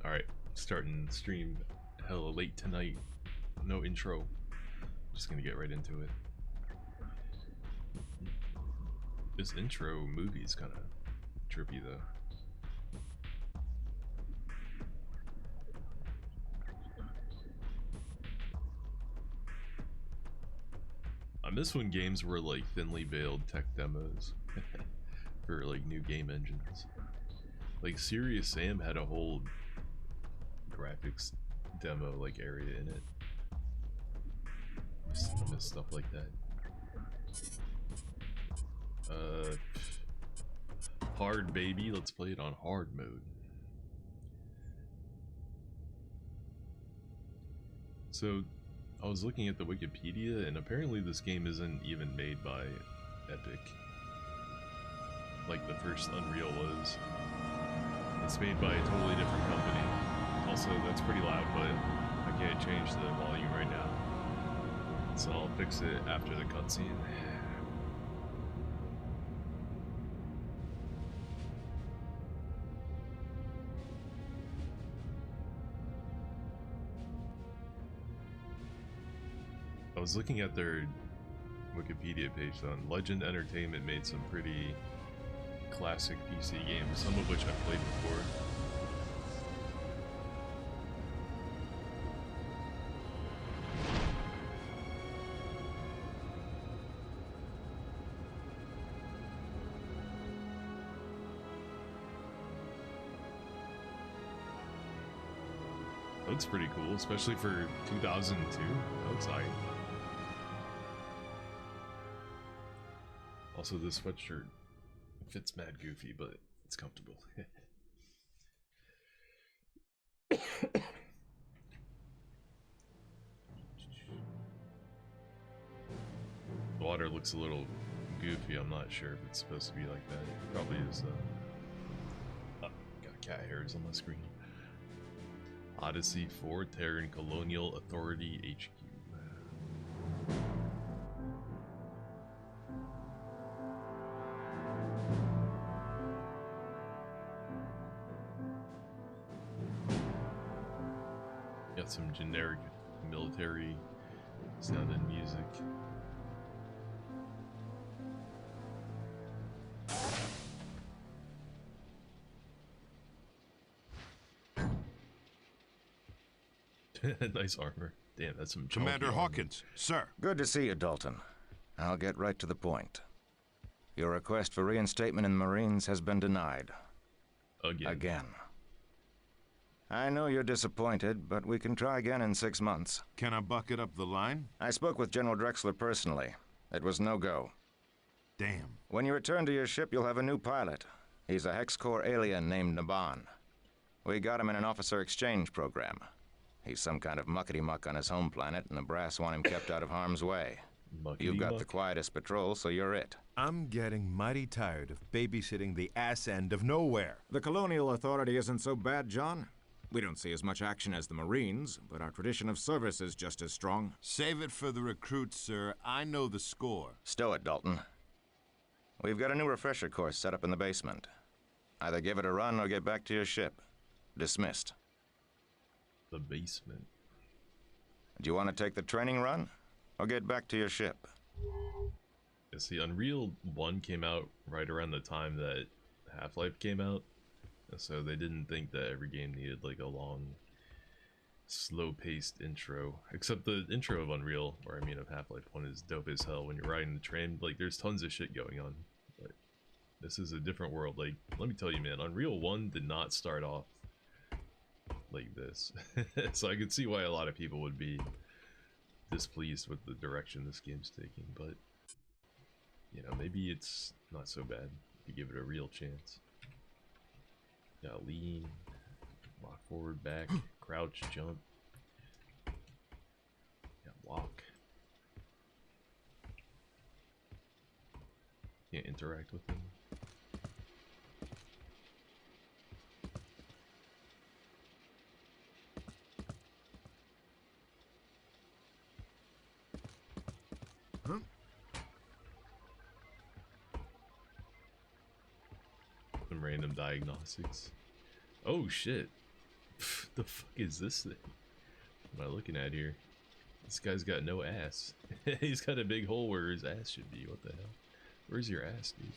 Alright, starting the stream hella late tonight. No intro. Just gonna get right into it. This intro movie is kinda trippy though. I miss when games were like thinly veiled tech demos for like new game engines. Like Serious Sam had a whole graphics demo like area in it. I miss stuff like that. Hard baby, let's play it on hard mode. So I was looking at the Wikipedia and apparently this game isn't even made by Epic like the first Unreal was. It's made by a totally different company. Also, that's pretty loud, but I can't change the volume right now. So I'll fix it after the cutscene. I was looking at their Wikipedia page on Legend Entertainment made some pretty classic PC games, some of which I've played before. Looks pretty cool, especially for 2002. That looks hype. Also, this sweatshirt fits mad goofy, but it's comfortable. The water looks a little goofy. I'm not sure if it's supposed to be like that. It probably is. Oh, got cat hairs on my screen. Odyssey 4 Terran Colonial Authority HQ. Got some generic military sounding music. Nice armor. Damn, that's some Commander armor. Hawkins, sir. Good to see you, Dalton. I'll get right to the point. Your request for reinstatement in the Marines has been denied. Again. I know you're disappointed, but we can try again in 6 months. Can I bucket up the line? I spoke with General Drexler personally. It was no go. Damn. When you return to your ship, you'll have a new pilot. He's a Hex Corps alien named Naban. We got him in an officer exchange program. He's some kind of muckety-muck on his home planet, and the brass want him kept out of harm's way. You've got the quietest patrol, so you're it. I'm getting mighty tired of babysitting the ass end of nowhere. The Colonial Authority isn't so bad, John. We don't see as much action as the Marines, but our tradition of service is just as strong. Save it for the recruits, sir. I know the score. Stow it, Dalton. We've got a new refresher course set up in the basement. Either give it a run or get back to your ship. Dismissed. The basement. Do you want to take the training run or get back to your ship? Yeah, see, Unreal 1 came out right around the time that Half-Life came out. So they didn't think that every game needed like a long, slow-paced intro. Except the intro of Unreal, or I mean of Half-Life 1, is dope as hell. When you're riding the train, like there's tons of shit going on. But this is a different world. Like, let me tell you, man, Unreal 1 did not start off like this. So I could see why a lot of people would be displeased with the direction this game's taking. But, you know, maybe it's not so bad if you give it a real chance. Gotta lean, walk forward, back, crouch, jump. Gotta walk. Can't interact with them. Huh? Some random diagnostics. Oh shit. The fuck is this thing? What am I looking at here? This guy's got no ass. He's got a big hole where his ass should be. What the hell? Where's your ass, dude?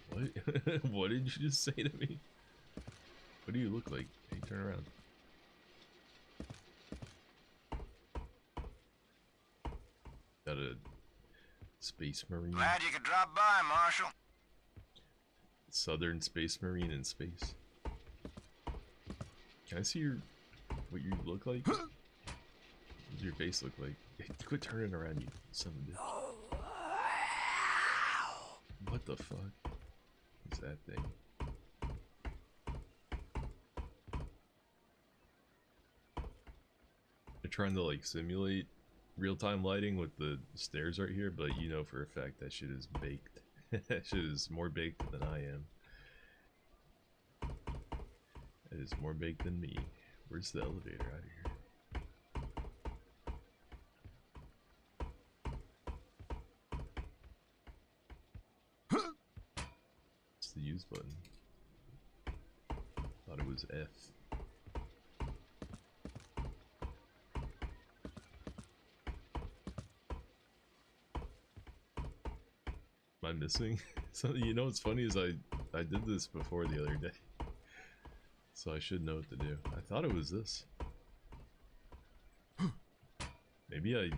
What? What did you just say to me? What do you look like? Hey, turn around. Got a Space Marine. Glad you could drop by, Marshal. Southern Space Marine in space. Can I see what you look like? What does your face look like? Hey, quit turning around, you son of a bitch. What the fuck is that thing? They're trying to like simulate real-time lighting with the stairs right here, but you know for a fact that shit is baked. That shit is more baked than I am. It is more baked than me. Where's the elevator out of here? It's the use button. Thought it was F. Am I missing something? You know what's funny is I did this before the other day, so I should know what to do. I thought it was this. Maybe I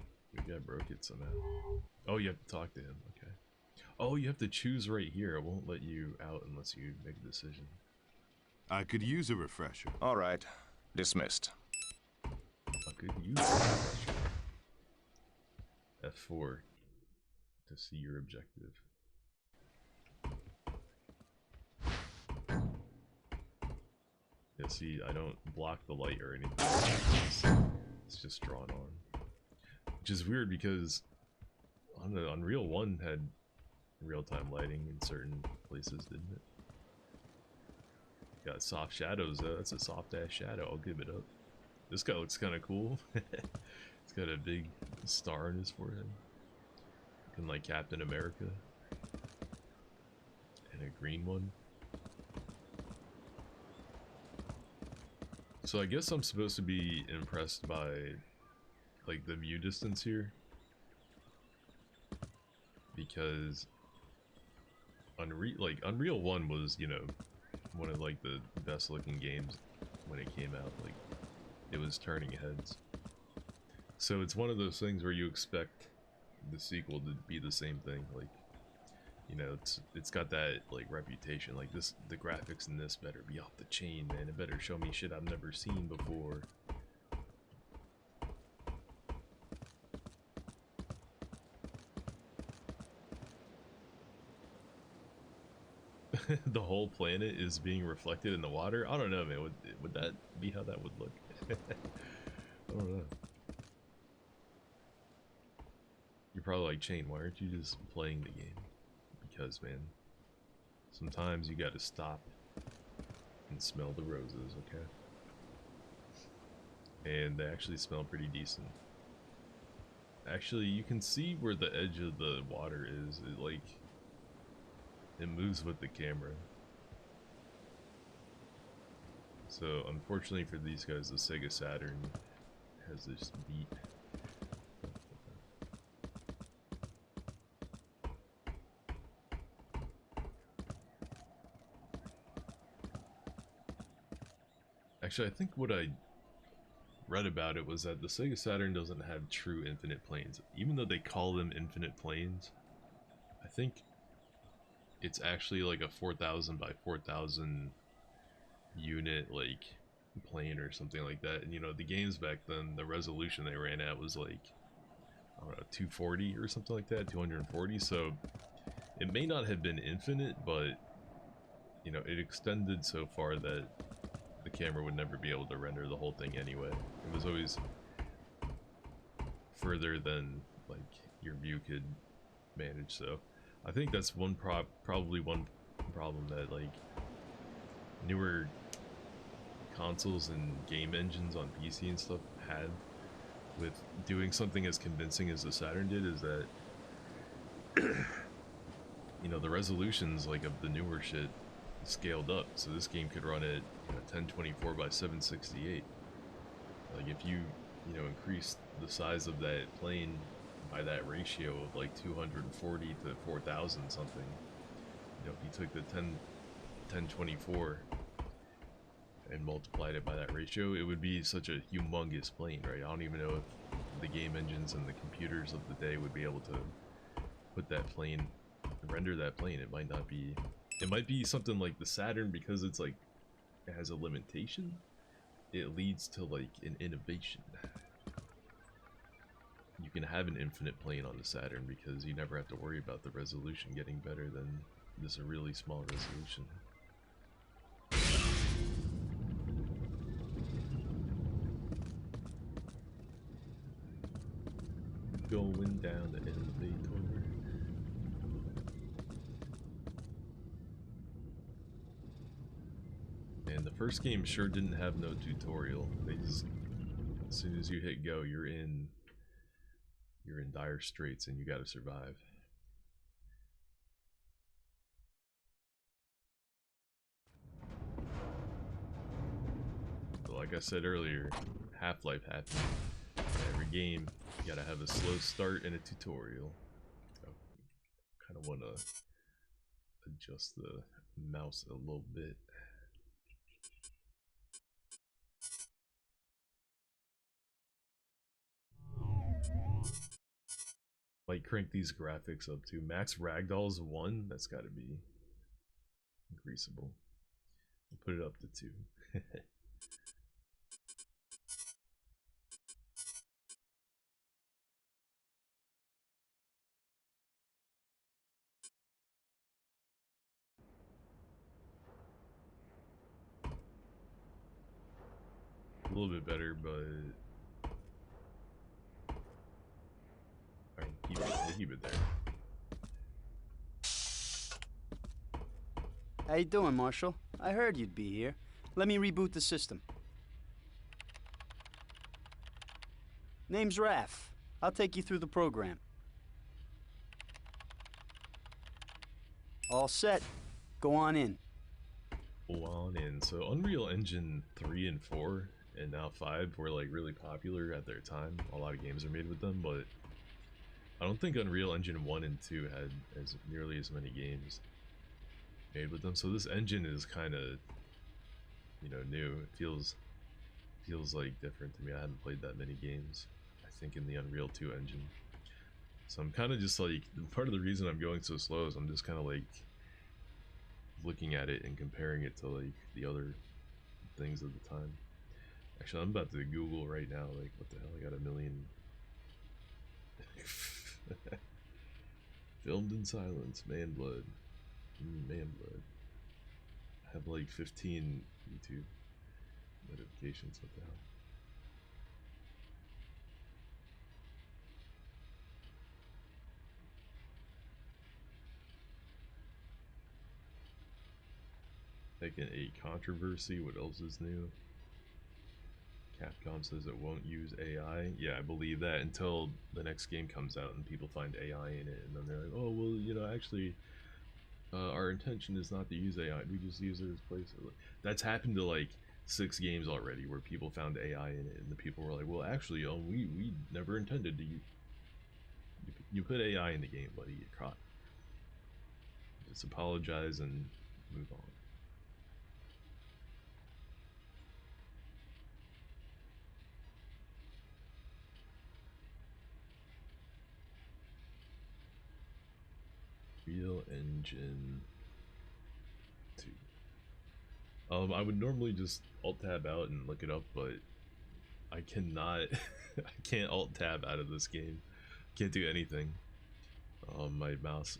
broke it somehow. Oh, you have to talk to him. Okay. Oh, you have to choose right here. It won't let you out unless you make a decision. I could use a refresher. All right. Dismissed. I could use a refresher. F4 to see your objective. Yeah, see, I don't block the light or anything. It's just drawn on. Which is weird because Unreal 1 had real-time lighting in certain places, didn't it? Got soft shadows though. That's a soft-ass shadow. I'll give it up. This guy looks kind of cool. He's got a big star in his forehead. Looking like Captain America. And a green one. So I guess I'm supposed to be impressed by like the view distance here, because Unreal 1 was, you know, one of like the best looking games when it came out. Like, it was turning heads. So it's one of those things where you expect the sequel to be the same thing. Like, you know, it's got that like reputation. Like this, the graphics in this better be off the chain, man. It better show me shit I've never seen before. The whole planet is being reflected in the water. I don't know, man. Would that be how that would look? I don't know. You're probably like, Chain, why aren't you just playing the game? Because, man, sometimes you gotta stop and smell the roses, okay? And they actually smell pretty decent. Actually, you can see where the edge of the water is. It moves with the camera. So, unfortunately for these guys, the Sega Saturn has this beat. Actually, I think what I read about it was that the Sega Saturn doesn't have true infinite planes. Even though they call them infinite planes, I think it's actually like a 4,000 by 4,000 unit like plane or something like that. And you know, the games back then, the resolution they ran at was like, I don't know, 240 or something like that, 240. So it may not have been infinite, but you know, it extended so far that the camera would never be able to render the whole thing anyway. It was always further than like your view could manage. So I think that's probably one problem that like newer consoles and game engines on PC and stuff had with doing something as convincing as the Saturn did, is that you know, the resolutions like of the newer shit scaled up, so this game could run at 1024 by 768. Like if you increase the size of that plane by that ratio of like 240 to 4,000 something, if you took the 1024 and multiplied it by that ratio, it would be such a humongous plane, right? I don't even know if the game engines and the computers of the day would be able to put that plane, render that plane. It might not be, it might be something like the Saturn, because it's like, it has a limitation. It leads to like an innovation. You can have an infinite plane on the Saturn because you never have to worry about the resolution getting better than this really small resolution. Going down the elevator. And the first game sure didn't have no tutorial. They just, as soon as you hit go, you're in dire straits and you gotta survive. But like I said earlier, Half-Life happened. Every game, you gotta have a slow start and a tutorial. I kind of want to adjust the mouse a little bit. Might crank these graphics up to max ragdolls 1. That's got to be increasable. I'll put it up to 2. A little bit better, but alright, keep it there. How you doing, Marshall? I heard you'd be here. Let me reboot the system. Name's Raph. I'll take you through the program. All set. Go on in. Go on in. So Unreal Engine 3 and 4 and now 5 were like really popular at their time. A lot of games are made with them, but I don't think Unreal Engine 1 and 2 had nearly as many games made with them. So this engine is kind of, new. It feels like different to me. I haven't played that many games, I think, in the Unreal 2 engine. So I'm kind of just like, part of the reason I'm going so slow is I'm just kind of like looking at it and comparing it to like the other things of the time. Actually, I'm about to Google right now, like, what the hell, I got a million. Filmed in silence, Man Blood. Man Blood. I have like 15 YouTube notifications, what the hell. Tekken 8 controversy, what else is new? Capcom says it won't use AI. Yeah, I believe that until the next game comes out and people find AI in it, and then they're like, oh, well, actually, our intention is not to use AI, we just use it as placeholder. That's happened to like 6 games already where people found AI in it, and the people were like, well, actually, we never intended to use. You put AI in the game, buddy, you caught. Just apologize and move on. Real Engine 2. I would normally just alt tab out and look it up, but I cannot. I can't alt tab out of this game. Can't do anything. My mouse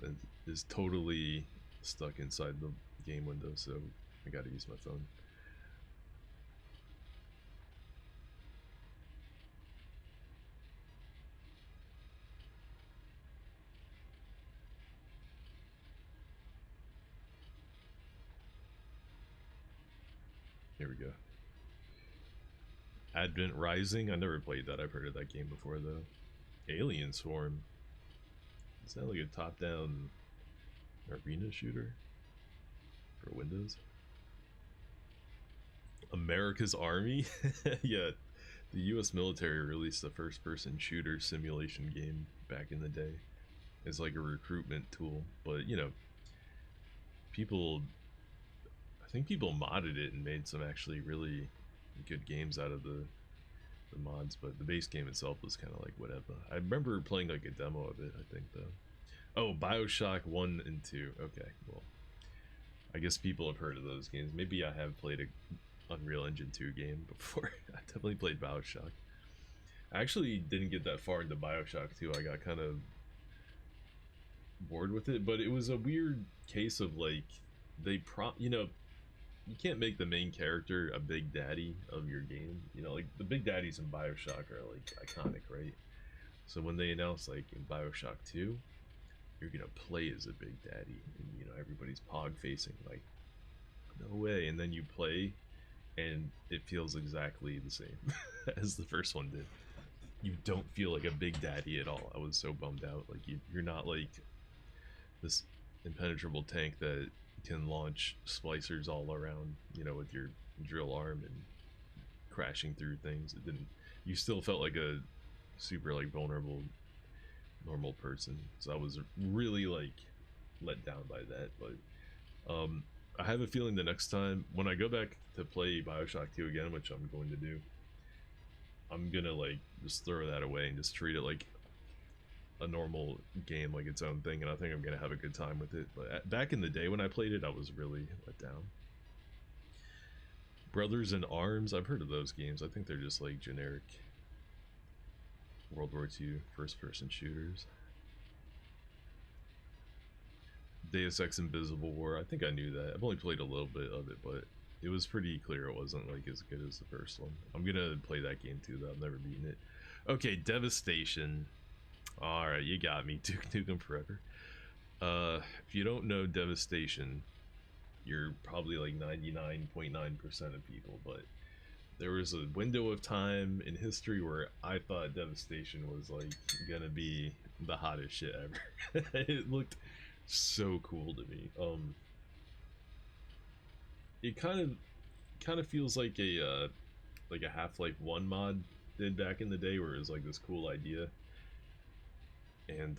is totally stuck inside the game window, so I gotta use my phone. Here we go. Advent Rising. I never played that. I've heard of that game before though. Alien Swarm. Is that like a top-down arena shooter? for Windows. America's Army? Yeah, the US military released a first-person shooter simulation game back in the day. It's like a recruitment tool, but you know, I think people modded it and made some actually really good games out of the mods, but the base game itself was kind of like whatever. I remember playing like a demo of it, I think, though. Oh, BioShock 1 and 2. Okay, well, I guess people have heard of those games. Maybe I have played a Unreal Engine 2 game before. I definitely played BioShock. I actually didn't get that far into BioShock 2. I got kind of bored with it, but it was a weird case of like, you know, you can't make the main character a big daddy of your game. You know, like the big daddies in BioShock are like iconic, right? So when they announced like in BioShock 2, you're gonna play as a big daddy, and you know everybody's pog facing, like, no way. And then you play, and it feels exactly the same as the first one did. You don't feel like a big daddy at all. I was so bummed out. Like you're not like this impenetrable tank that can launch splicers all around, you know, with your drill arm and crashing through things. It didn't. You still felt like a super like vulnerable normal person. So I was really like let down by that. But I have a feeling the next time when I go back to play BioShock 2 again, which I'm going to do, I'm gonna like just throw that away and just treat it like a normal game, like its own thing, and I think I'm gonna have a good time with it. But back in the day when I played it, I was really let down. Brothers in Arms, I've heard of those games. I think they're just like generic World War II first-person shooters. Deus Ex Invisible War, I think I knew that. I've only played a little bit of it, but it was pretty clear it wasn't like as good as the first one. I'm gonna play that game too, though. I've never beaten it. Okay, Devastation. Alright, you got me. Duke Nukem Forever. If you don't know Devastation, you're probably like 99.9% of people, but there was a window of time in history where I thought Devastation was like gonna be the hottest shit ever. It looked so cool to me. It kind of feels like a Half-Life 1 mod did back in the day, where it was like this cool idea. And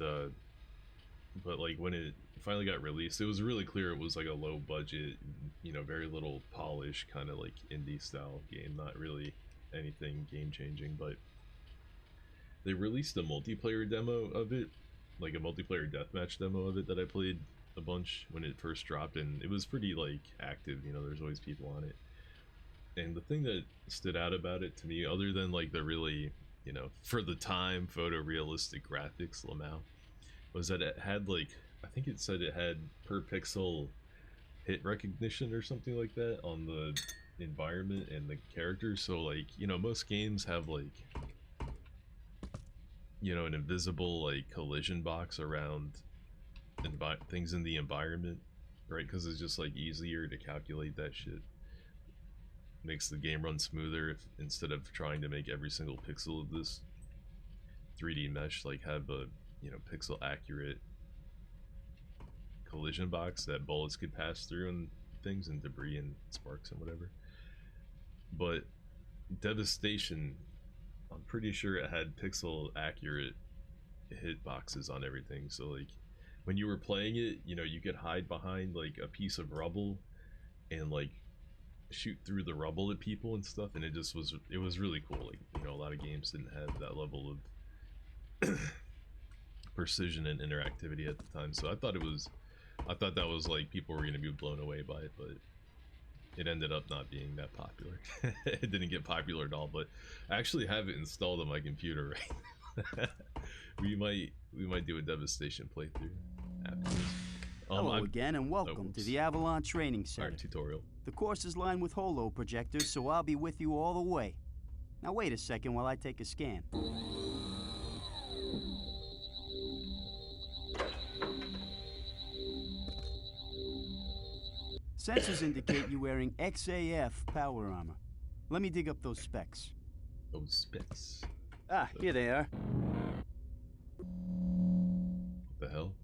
but like when it finally got released, it was really clear it was like a low budget, you know, very little polish, kind of like indie style game, not really anything game changing. But they released a multiplayer demo of it, like a multiplayer deathmatch demo of it that I played a bunch when it first dropped, and it was pretty like active, you know, there's always people on it. And the thing that stood out about it to me, other than like the really, you know, for the time photorealistic graphics, Lamau, was that it had like, I think it said it had per pixel hit recognition or something like that on the environment and the characters. So like, you know, most games have like, you know, an invisible like collision box around things in the environment, right? Because it's just like easier to calculate that shit. Makes the game run smoother if, instead of trying to make every single pixel of this 3D mesh like have a, you know, pixel accurate collision box that bullets could pass through and things and debris and sparks and whatever. But Devastation, I'm pretty sure it had pixel accurate hit boxes on everything. So like when you were playing it, you know, you could hide behind like a piece of rubble and like shoot through the rubble at people and stuff, and it was really cool. Like, you know, a lot of games didn't have that level of precision and interactivity at the time, so I thought that was like people were gonna be blown away by it, but it ended up not being that popular. It didn't get popular at all, but I actually have it installed on my computer right. we might do a Devastation playthrough after this. Hello again, and welcome to the Avalon Training Center. Alright, tutorial. The course is lined with holo projectors, so I'll be with you all the way. Now wait a second while I take a scan. Sensors indicate you wearing XAF power armor. Let me dig up those specs. Those specs. Ah, here they are. What the hell?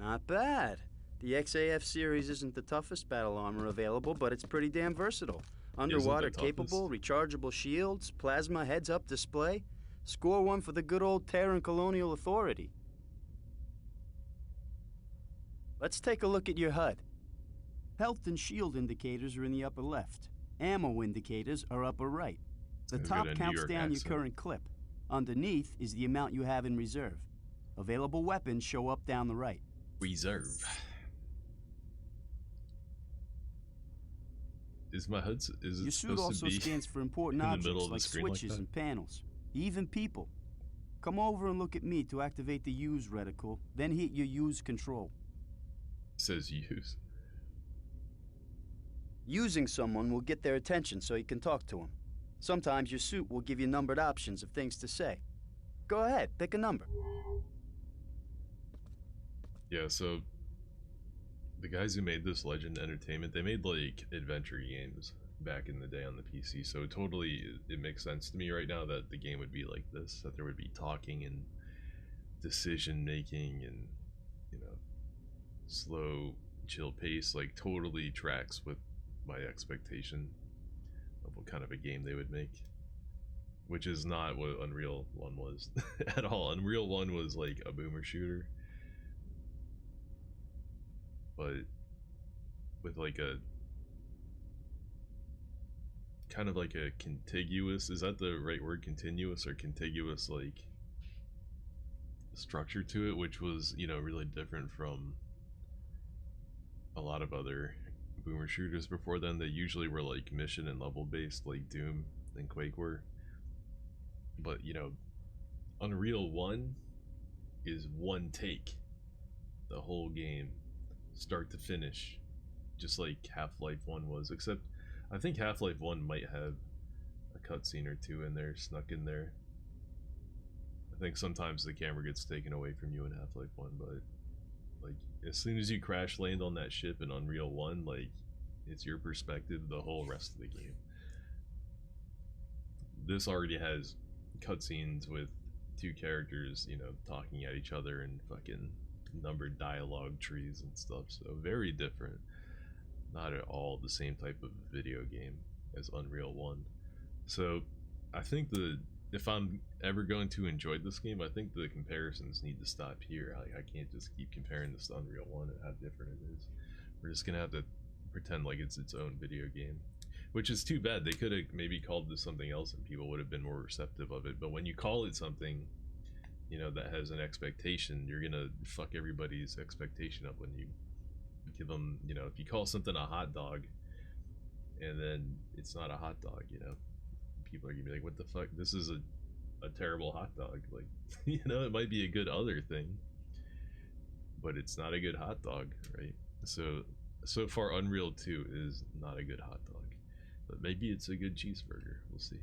Not bad. The XAF series isn't the toughest battle armor available, but it's pretty damn versatile. Underwater capable, rechargeable shields, plasma heads-up display. Score one for the good old Terran Colonial Authority. Let's take a look at your HUD. Health and shield indicators are in the upper left. Ammo indicators are upper right. The top counts down your current clip. Underneath is the amount you have in reserve. Available weapons show up down the right. Reserve. Is my HUD? Is it your suit supposed to also be scans for important in the middle objects of the like screen like switches that? and panels, even people. Come over and look at me to activate the use reticle, then hit your use control. It says use. Using someone will get their attention so you can talk to them. Sometimes your suit will give you numbered options of things to say. Go ahead, pick a number. Yeah, so the guys who made this Legend Entertainment, they made like adventure games back in the day on the PC, so totally it makes sense to me right now that the game would be like this, that there would be talking and decision making and, you know, slow, chill pace, like totally tracks with my expectation of what kind of a game they would make. Which is not what Unreal 1 was at all. Unreal 1 was like a boomer shooter, but with like a kind of like a contiguous, is that the right word, continuous or contiguous, like structure to it, which was, you know, really different from a lot of other boomer shooters before then. They usually were like mission and level based, like Doom and Quake were. But, you know, Unreal 1 is one take. The whole game, start to finish. Just like Half-Life 1 was. Except, I think Half-Life 1 might have a cutscene or two in there, snuck in there. I think sometimes the camera gets taken away from you in Half-Life 1, but, like, as soon as you crash land on that ship in Unreal 1, like, it's your perspective the whole rest of the game. This already has cutscenes with two characters, you know, talking at each other and fucking numbered dialogue trees and stuff, so very different. Not at all the same type of video game as Unreal 1. So I think if I'm ever going to enjoy this game, I think the comparisons need to stop here. I can't just keep comparing this to Unreal 1 and how different it is. We're just gonna have to pretend like it's its own video game. Which is too bad. They could have maybe called this something else and people would have been more receptive of it. But when you call it something, you know, that has an expectation, you're gonna fuck everybody's expectation up when you give them, you know, if you call something a hot dog and then it's not a hot dog, you know, people are gonna be like, what the fuck? This is a terrible hot dog. Like, you know, it might be a good other thing, but it's not a good hot dog, right? So far, Unreal 2 is not a good hot dog. But maybe it's a good cheeseburger. We'll see.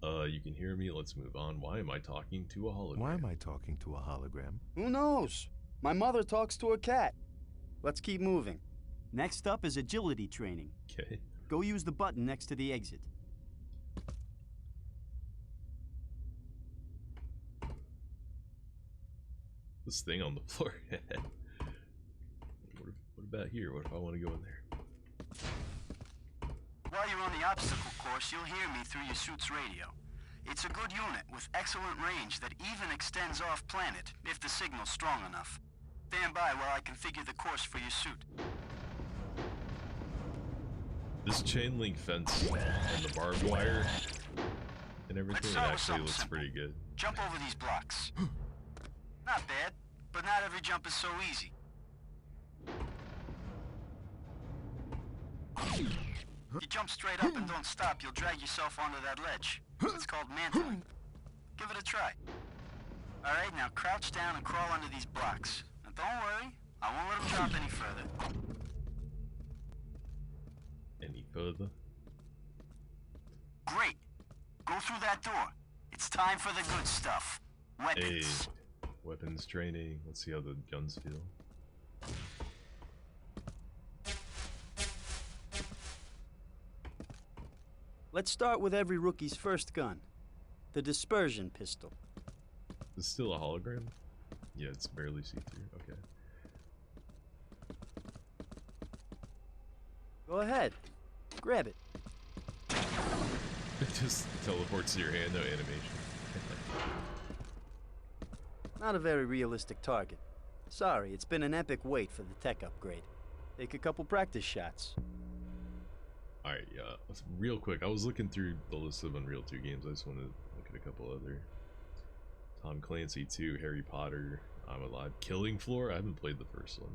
You can hear me. Let's move on. Why am I talking to a hologram? Why am I talking to a hologram? Who knows? My mother talks to a cat. Let's keep moving. Next up is agility training. Okay. Go use the button next to the exit. This thing on the floor. What about here? What if I want to go in there? While you're on the obstacle course, you'll hear me through your suit's radio. It's a good unit with excellent range that even extends off-planet if the signal's strong enough. Stand by while I configure the course for your suit. This chain link fence and the barbed wire and everything, it actually looks pretty good. Jump over these blocks. Not bad, but not every jump is so easy. If you jump straight up and don't stop, you'll drag yourself onto that ledge. It's called mantling. Give it a try. Alright, now crouch down and crawl under these blocks. Now don't worry, I won't let them drop any further. Any further? Great. Go through that door. It's time for the good stuff. Weapons. Hey, weapons training. Let's see how the guns feel. Let's start with every rookie's first gun. The dispersion pistol. Is this still a hologram? Yeah, it's barely see-through. Okay. Go ahead. Grab it. It just teleports to your hand, no animation. Not a very realistic target. Sorry, it's been an epic wait for the tech upgrade. Take a couple practice shots. Alright, yeah. Real quick, I was looking through the list of Unreal 2 games. I just want to look at a couple other. Tom Clancy 2, Harry Potter, I'm Alive. Killing Floor? I haven't played the first one.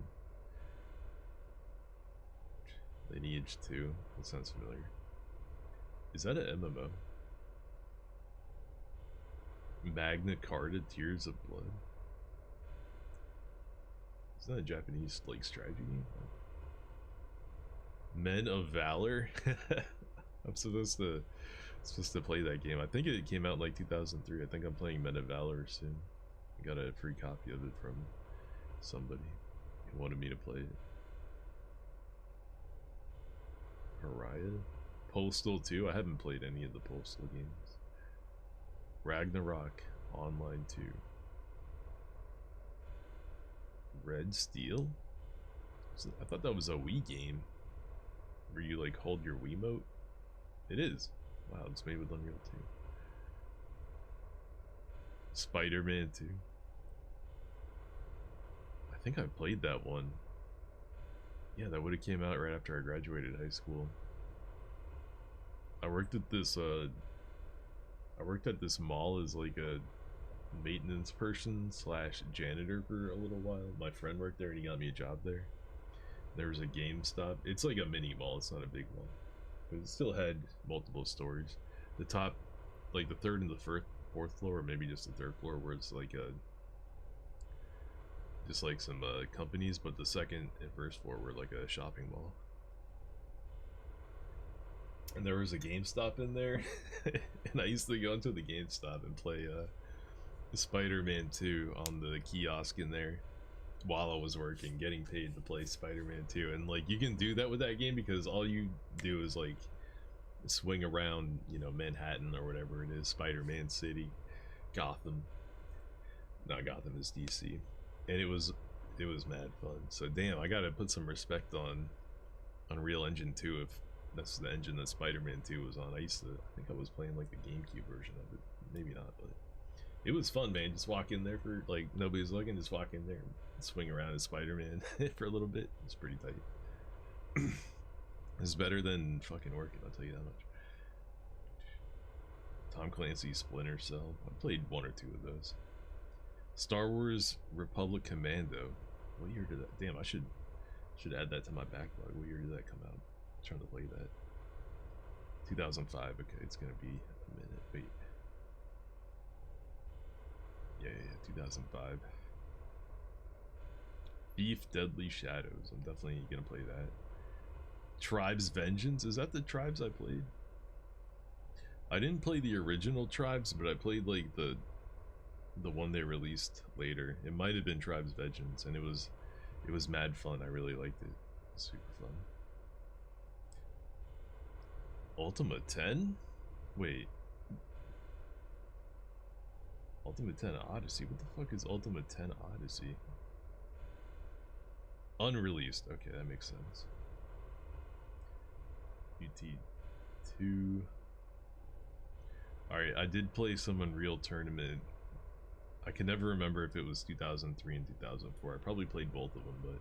Lineage 2. That sounds familiar. Is that an MMO? Magna Carta Tears of Blood? Is that a Japanese like strategy game? Men of Valor? I'm supposed to play that game. I think it came out in like 2003. I think I'm playing Men of Valor soon. I got a free copy of it from somebody who wanted me to play it. Pariah? Postal 2? I haven't played any of the Postal games. Ragnarok Online 2. Red Steel? I thought that was a Wii game. Where you like hold your Wiimote? It is. Wow, it's made with Unreal 2. Spider-Man 2. I think I played that one. Yeah, that would have came out right after I graduated high school. I worked at this mall as like a maintenance person slash janitor for a little while. My friend worked there and he got me a job there. There was a GameStop. It's like a mini mall, it's not a big mall. But it still had multiple stores. The top, like the third and the fourth floor, or maybe just the third floor, where it's like just like some companies, but the second and first floor were like a shopping mall. And there was a GameStop in there, and I used to go into the GameStop and play Spider-Man 2 on the kiosk in there while I was working, getting paid to play Spider-Man 2. And like you can do that with that game because all you do is like swing around, you know, Manhattan or whatever it is, Spider-Man City, Gotham. Not Gotham, is DC. And it was mad fun. So damn, I gotta put some respect on Unreal Engine 2 if that's the engine that Spider-Man 2 was on. I think I was playing like the GameCube version of it. Maybe not, but it was fun, man. Just walk in there for like nobody's looking, just walk in there and swing around as Spider-Man for a little bit. It's pretty tight. It's better than fucking working, I'll tell you that much. Tom Clancy Splinter Cell. I played one or two of those. Star Wars Republic Commando. What year did that? Damn, I should add that to my backlog. What year did that come out? I'm trying to play that. 2005. Okay, it's gonna be a minute. Wait. Yeah, 2005. Beef Deadly Shadows. I'm definitely gonna play that. Tribes Vengeance. Is that the Tribes I played? I didn't play the original Tribes, but I played like the one they released later. It might have been Tribes Vengeance, and it was mad fun. I really liked it. It was super fun. Ultima 10? Wait. Ultima 10 Odyssey? What the fuck is Ultima 10 Odyssey? Unreleased. Okay, that makes sense. UT2. Alright, I did play some Unreal Tournament. I can never remember if it was 2003 and 2004. I probably played both of them, but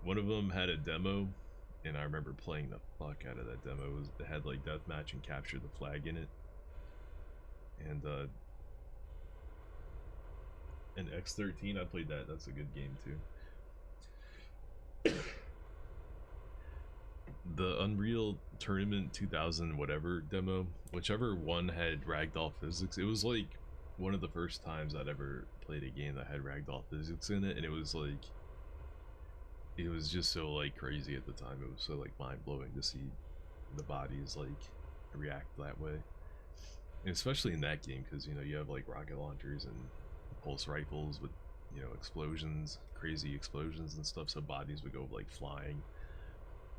one of them had a demo, and I remember playing the fuck out of that demo. It had like deathmatch and capture the flag in it, and X13. I played that. That's a good game too. The Unreal Tournament 2000 whatever demo, whichever one had ragdoll physics, it was like one of the first times I'd ever played a game that had ragdoll physics in it, and it was just so like crazy at the time. It was so like mind-blowing to see the bodies like react that way, and especially in that game because, you know, you have like rocket launchers and pulse rifles with, you know, explosions, crazy explosions and stuff, so bodies would go like flying,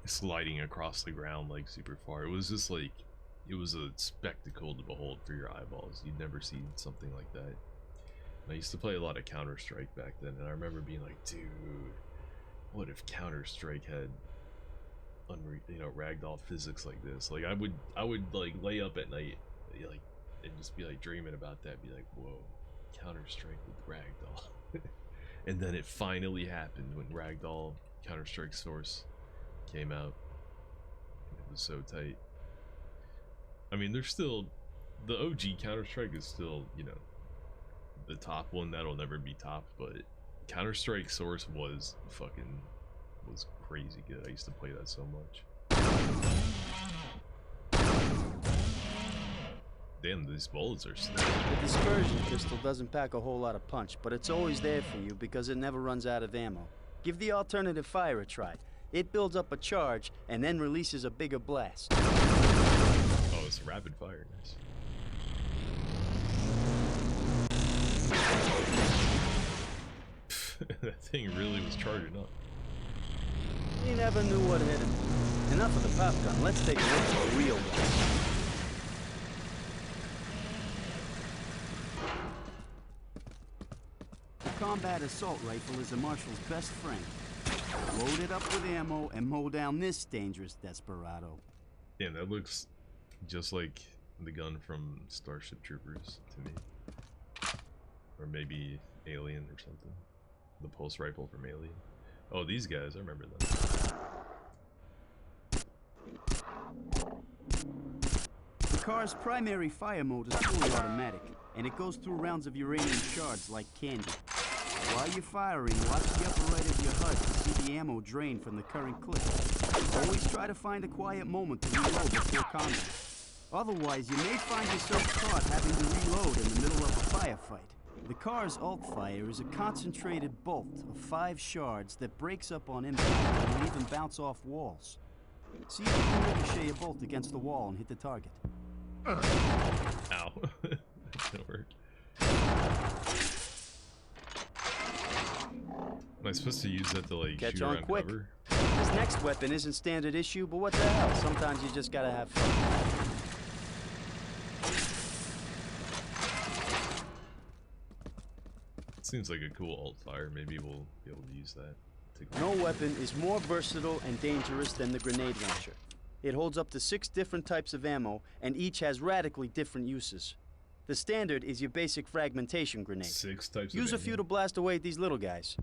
sliding across the ground like super far. It was just like, it was a spectacle to behold for your eyeballs. You'd never see something like that. I used to play a lot of Counter-Strike back then, and I remember being like, dude, what if Counter-Strike had ragdoll physics like this? Like I would like lay up at night like and just be like dreaming about that, be like, whoa, Counter-Strike with ragdoll. And then it finally happened when Ragdoll Counter-Strike Source came out. It was so tight. I mean, there's still the OG Counter-Strike is still, you know, the top one that'll never be topped, but Counter-Strike Source was crazy good. I used to play that so much. Damn, these bullets are slow. The dispersion pistol doesn't pack a whole lot of punch, but it's always there for you because it never runs out of ammo. Give the alternative fire a try. It builds up a charge and then releases a bigger blast. Oh, it's rapid fire. Nice. That thing really was charging up. You never knew what hit him. Enough of the pop gun. Let's take a look at the real one. The combat assault rifle is a marshal's best friend. Load it up with ammo and mow down this dangerous desperado. Yeah, that looks just like the gun from Starship Troopers to me. Or maybe Alien or something. The pulse rifle from Alien. Oh, these guys, I remember them. The car's primary fire mode is fully automatic, and it goes through rounds of uranium shards like candy. While you're firing, watch the upper right of your HUD to see the ammo drain from the current clip. Always try to find a quiet moment to reload before combat. Otherwise, you may find yourself caught having to reload in the middle of a firefight. The car's alt-fire is a concentrated bolt of 5 shards that breaks up on impact and will even bounce off walls. See if you can ricochet a bolt against the wall and hit the target. Ow. That didn't work. Am I supposed to use that to like Catch shoot on around quick. cover? This next weapon isn't standard issue, but what the hell? Sometimes you just gotta have fun. Seems like a cool alt fire. Maybe we'll be able to use that. No weapon is more versatile and dangerous than the grenade launcher. It holds up to 6 different types of ammo, and each has radically different uses. The standard is your basic fragmentation grenade. 6 types Use of a few ammo. to blast away at these little guys.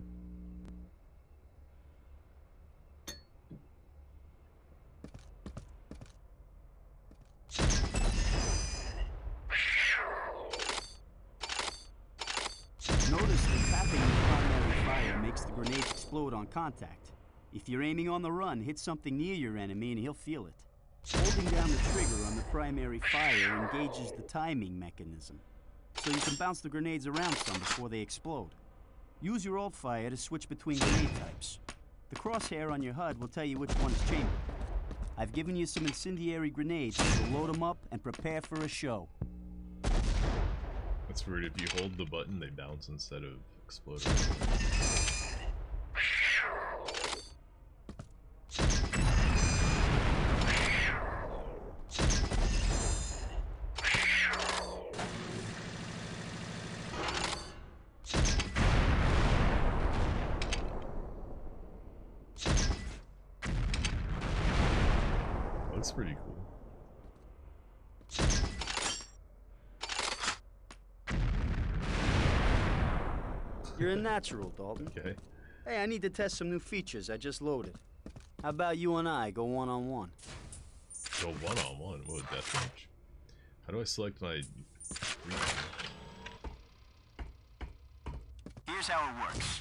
Notice the tapping of the primary fire makes the grenade explode on contact. If you're aiming on the run, hit something near your enemy and he'll feel it. Holding down the trigger on the primary fire engages the timing mechanism, so you can bounce the grenades around some before they explode. Use your alt fire to switch between grenade types. The crosshair on your HUD will tell you which one is chambered. I've given you some incendiary grenades, so load them up and prepare for a show. That's weird. If you hold the button, they bounce instead of exploding. That's pretty cool. You're a natural, Dalton. Okay. Hey, I need to test some new features I just loaded. How about you and I go one-on-one? Go one-on-one? Whoa, deathmatch. How do I select my... Here's how it works.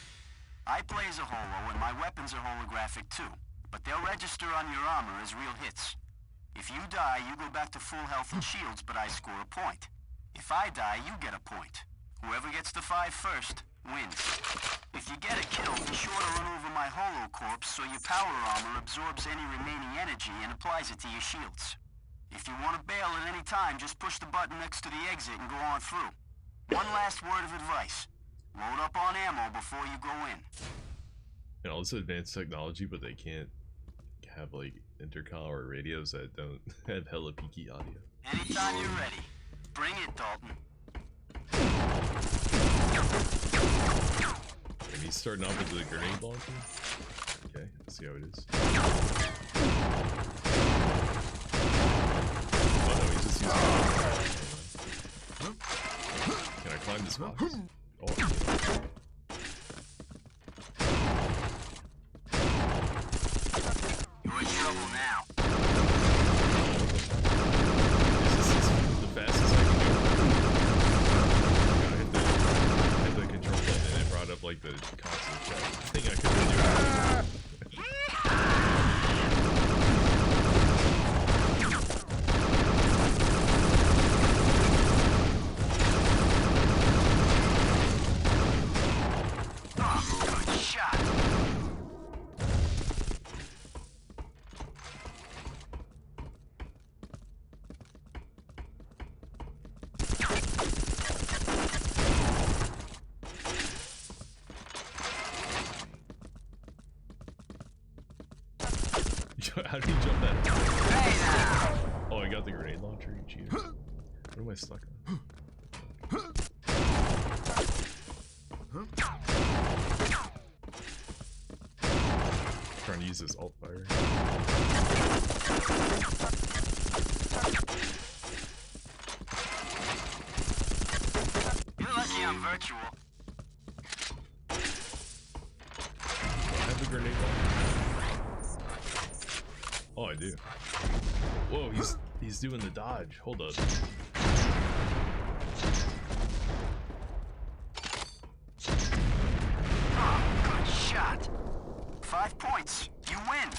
I play as a holo, and my weapons are holographic too, but they'll register on your armor as real hits. If you die, you go back to full health and shields, but I score a point. If I die, you get a point. Whoever gets to 5 first wins. If you get a kill, be sure to run over my holo corpse so your power armor absorbs any remaining energy and applies it to your shields. If you want to bail at any time, just push the button next to the exit and go on through. One last word of advice. Load up on ammo before you go in. You know, all this advanced technology, but they can't have like intercom or radios that don't have hella peaky audio. Anytime you're ready. Bring it, Dalton. And he's starting off with the grenade launcher. Okay, let's see how it is. Oh no, he's just using it. Can I climb this box? Oh, yeah. You're in trouble now. This is the fastest I can go. I hit the control button and it brought up like the console chat thing I couldn't do. How did he jump that? Oh, I got the grenade launcher, you cheater. What am I stuck on? Trying to use this alt fire. You're lucky I'm virtual. I have the grenade launcher. Oh, I do. Whoa, he's doing the dodge. Hold up. Oh, good shot. 5 points. You win.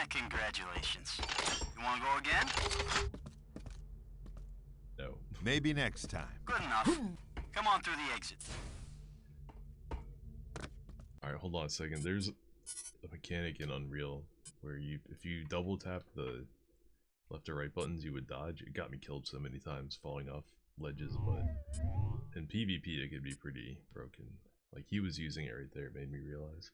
Congratulations. You want to go again? No. Maybe next time. Good enough. Come on through the exit. Alright, hold on a second. There's a mechanic in Unreal where if you double tap the left or right buttons, you would dodge. It got me killed so many times falling off ledges, but in PvP it could be pretty broken. Like he was using it right there, it made me realize.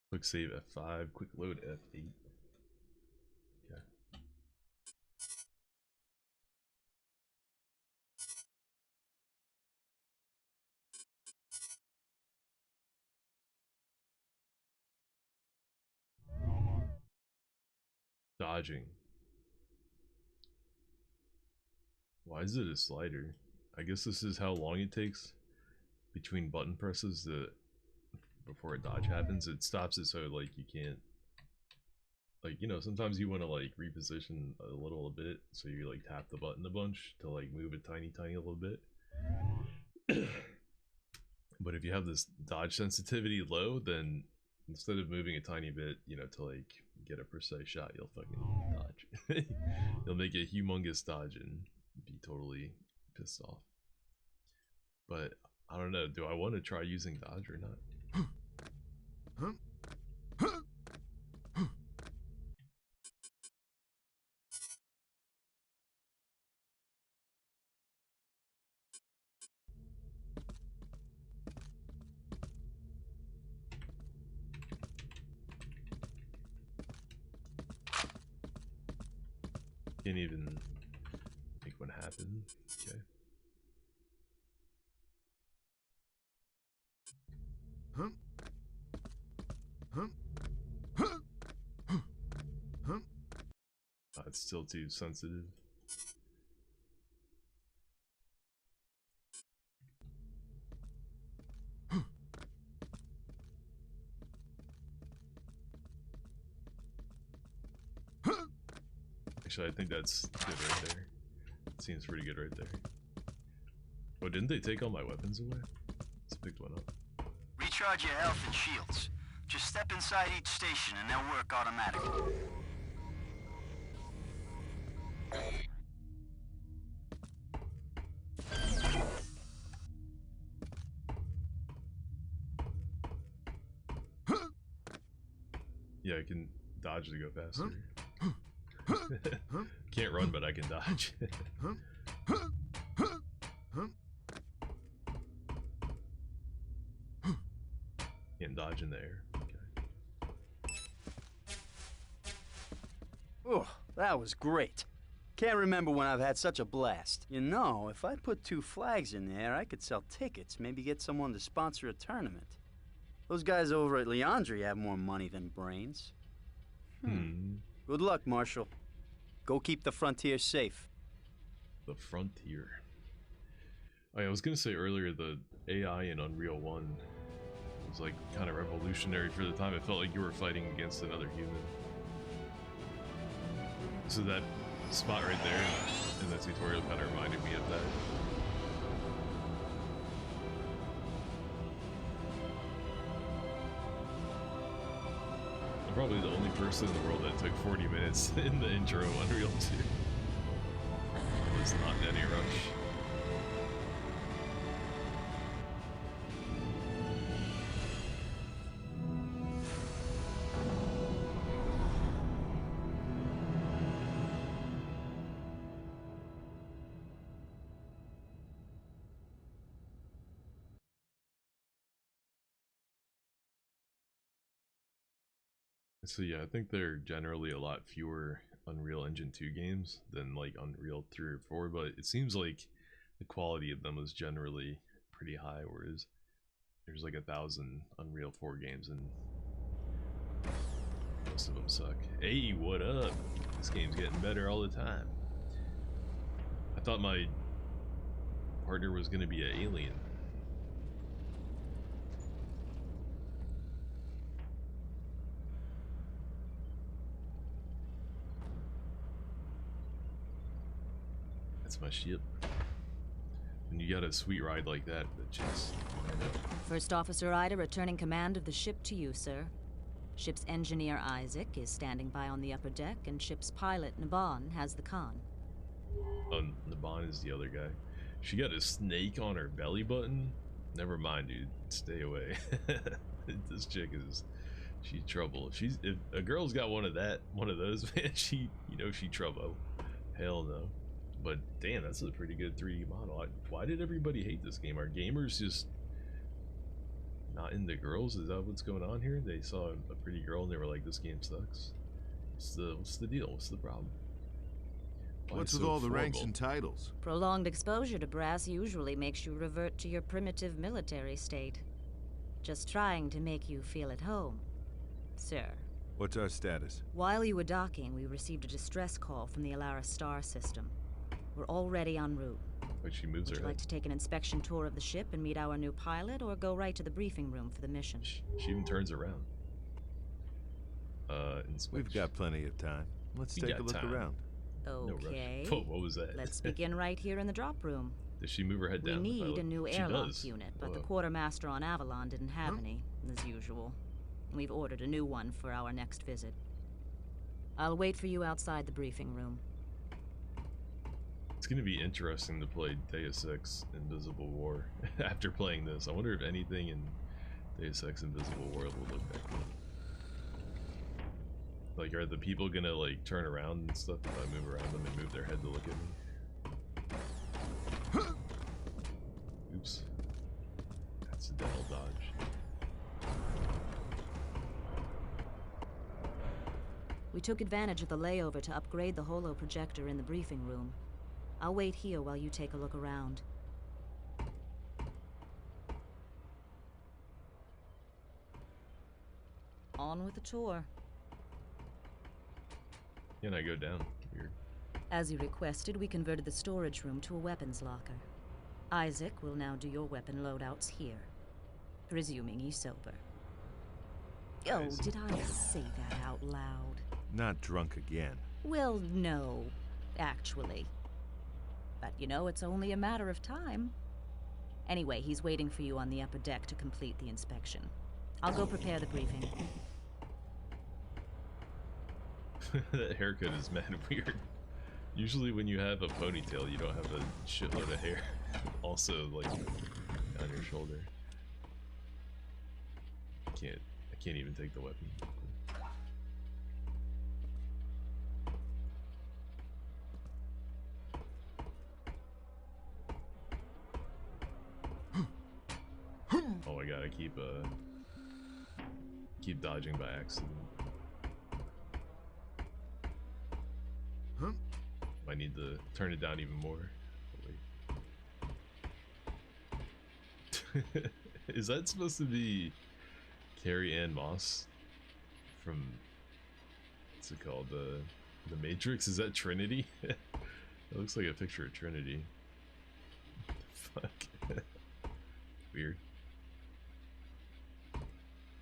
Quick save F5, quick load F8. Okay. Dodging. Why is it a slider? I guess this is how long it takes between button presses before a dodge happens. It stops it so like you can't, like, you know, sometimes you want to like reposition a little bit, so you like tap the button a bunch to like move a tiny little bit. But if you have this dodge sensitivity low, then instead of moving a tiny bit, you know, to like get a precise shot, you'll fucking dodge. You'll make a humongous dodge and be totally pissed off. But I don't know, do I want to try using dodge or not? Can't even make one happen. Okay. It's still too sensitive. Actually, I think that's good right there. It seems pretty good right there. Oh, didn't they take all my weapons away? Let's pick one up. Recharge your health and shields. Just step inside each station and they'll work automatically. Yeah, I can dodge to go faster. Can't run, but I can dodge. Can't dodge in the air. Okay. Oh, that was great. Can't remember when I've had such a blast. You know, if I put 2 flags in there, I could sell tickets, maybe get someone to sponsor a tournament. Those guys over at Leandri have more money than brains. Good luck, Marshal. Go keep the frontier safe. The frontier. I was gonna say earlier, the AI in Unreal 1 was like kind of revolutionary for the time. It felt like you were fighting against another human. So that spot right there in the tutorial kind of reminded me of that. I'm probably the only person in the world that took 40 minutes in the intro of Unreal 2. It was not in any rush. So yeah, I think there are generally a lot fewer Unreal Engine 2 games than like Unreal 3 or 4, but it seems like the quality of them was generally pretty high, whereas there's like 1,000 Unreal 4 games and most of them suck. Hey, what up? This game's getting better all the time. I thought my partner was gonna be an alien. That's my ship. When you got a sweet ride like that, just... First Officer Ida returning command of the ship to you, sir. Ship's engineer Isaac is standing by on the upper deck, and ship's pilot Naban has the con. Oh, Naban is the other guy. She got a snake on her belly button? Never mind, dude. Stay away. This chick is... she's trouble. If a girl's got one of those, man, she trouble. Hell no. But damn, that's a pretty good 3D model. Why did everybody hate this game? Are gamers just not into girls? Is that what's going on here? They saw a pretty girl and they were like, "This game sucks." What's the deal? What's the problem? What's with all the ranks and titles? Prolonged exposure to brass usually makes you revert to your primitive military state. Just trying to make you feel at home, sir. What's our status? While you were docking, we received a distress call from the Alara star system. We're already en route. But she moves her head. Would you like to take an inspection tour of the ship and meet our new pilot, or go right to the briefing room for the mission? She even turns around. We've got plenty of time. Let's take a look around. Okay. No rush. What was that? Let's begin right here in the drop room. Does she move her head down? We need a new airlock unit, but the quartermaster on Avalon didn't have any, as usual. We've ordered a new one for our next visit. I'll wait for you outside the briefing room. It's gonna be interesting to play Deus Ex Invisible War after playing this. I wonder if anything in Deus Ex Invisible War will look that good. Like, are the people gonna like turn around and stuff if I move around them and move their head to look at me? Oops. Accidental dodge. We took advantage of the layover to upgrade the holo projector in the briefing room. I'll wait here while you take a look around. On with the tour. Can I go down? Weird. As you requested, we converted the storage room to a weapons locker. Isaac will now do your weapon loadouts here, presuming he's sober. Oh, did I say that out loud? Not drunk again. Well, no, actually. But you know, it's only a matter of time. Anyway, he's waiting for you on the upper deck to complete the inspection. I'll go prepare the briefing. That haircut is mad weird. Usually when you have a ponytail, you don't have a shitload of hair. Also, like, on your shoulder. I can't even take the weapon. gotta keep dodging by accident. Huh? Might need to turn it down even more. Wait. Is that supposed to be Carrie Ann Moss from, what's it called, the Matrix? Is that Trinity? It looks like a picture of Trinity. Fuck. Weird.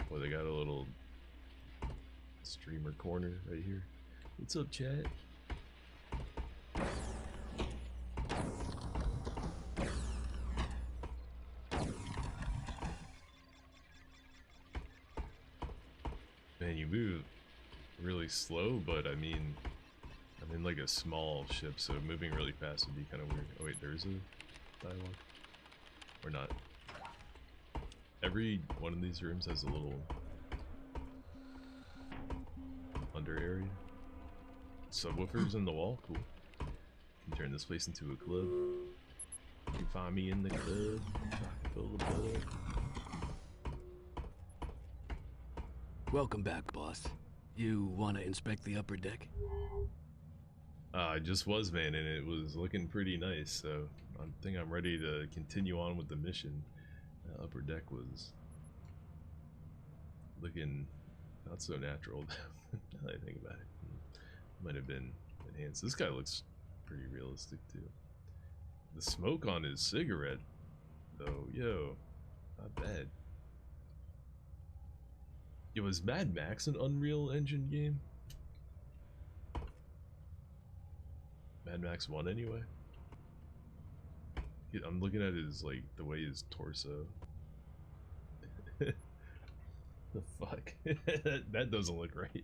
Well, they got a little streamer corner right here. What's up, chat? Man, you move really slow, but I mean, I'm in like a small ship, so moving really fast would be kind of weird. Oh wait, there's a dialogue? Or not? Every one of these rooms has a little under area. Subwoofers in the wall, cool. Can turn this place into a club. You find me in the club, full of blood. Welcome back, boss. You want to inspect the upper deck? I just was, man, and it was looking pretty nice, so I think I'm ready to continue on with the mission. Upper deck was looking not so natural now that I think about it. Might have been enhanced. This guy looks pretty realistic too. The smoke on his cigarette, though, yo, not bad. It was Mad Max an Unreal Engine game? Mad Max 1 anyway? I'm looking at his, like, the way his torso. The fuck? That doesn't look right.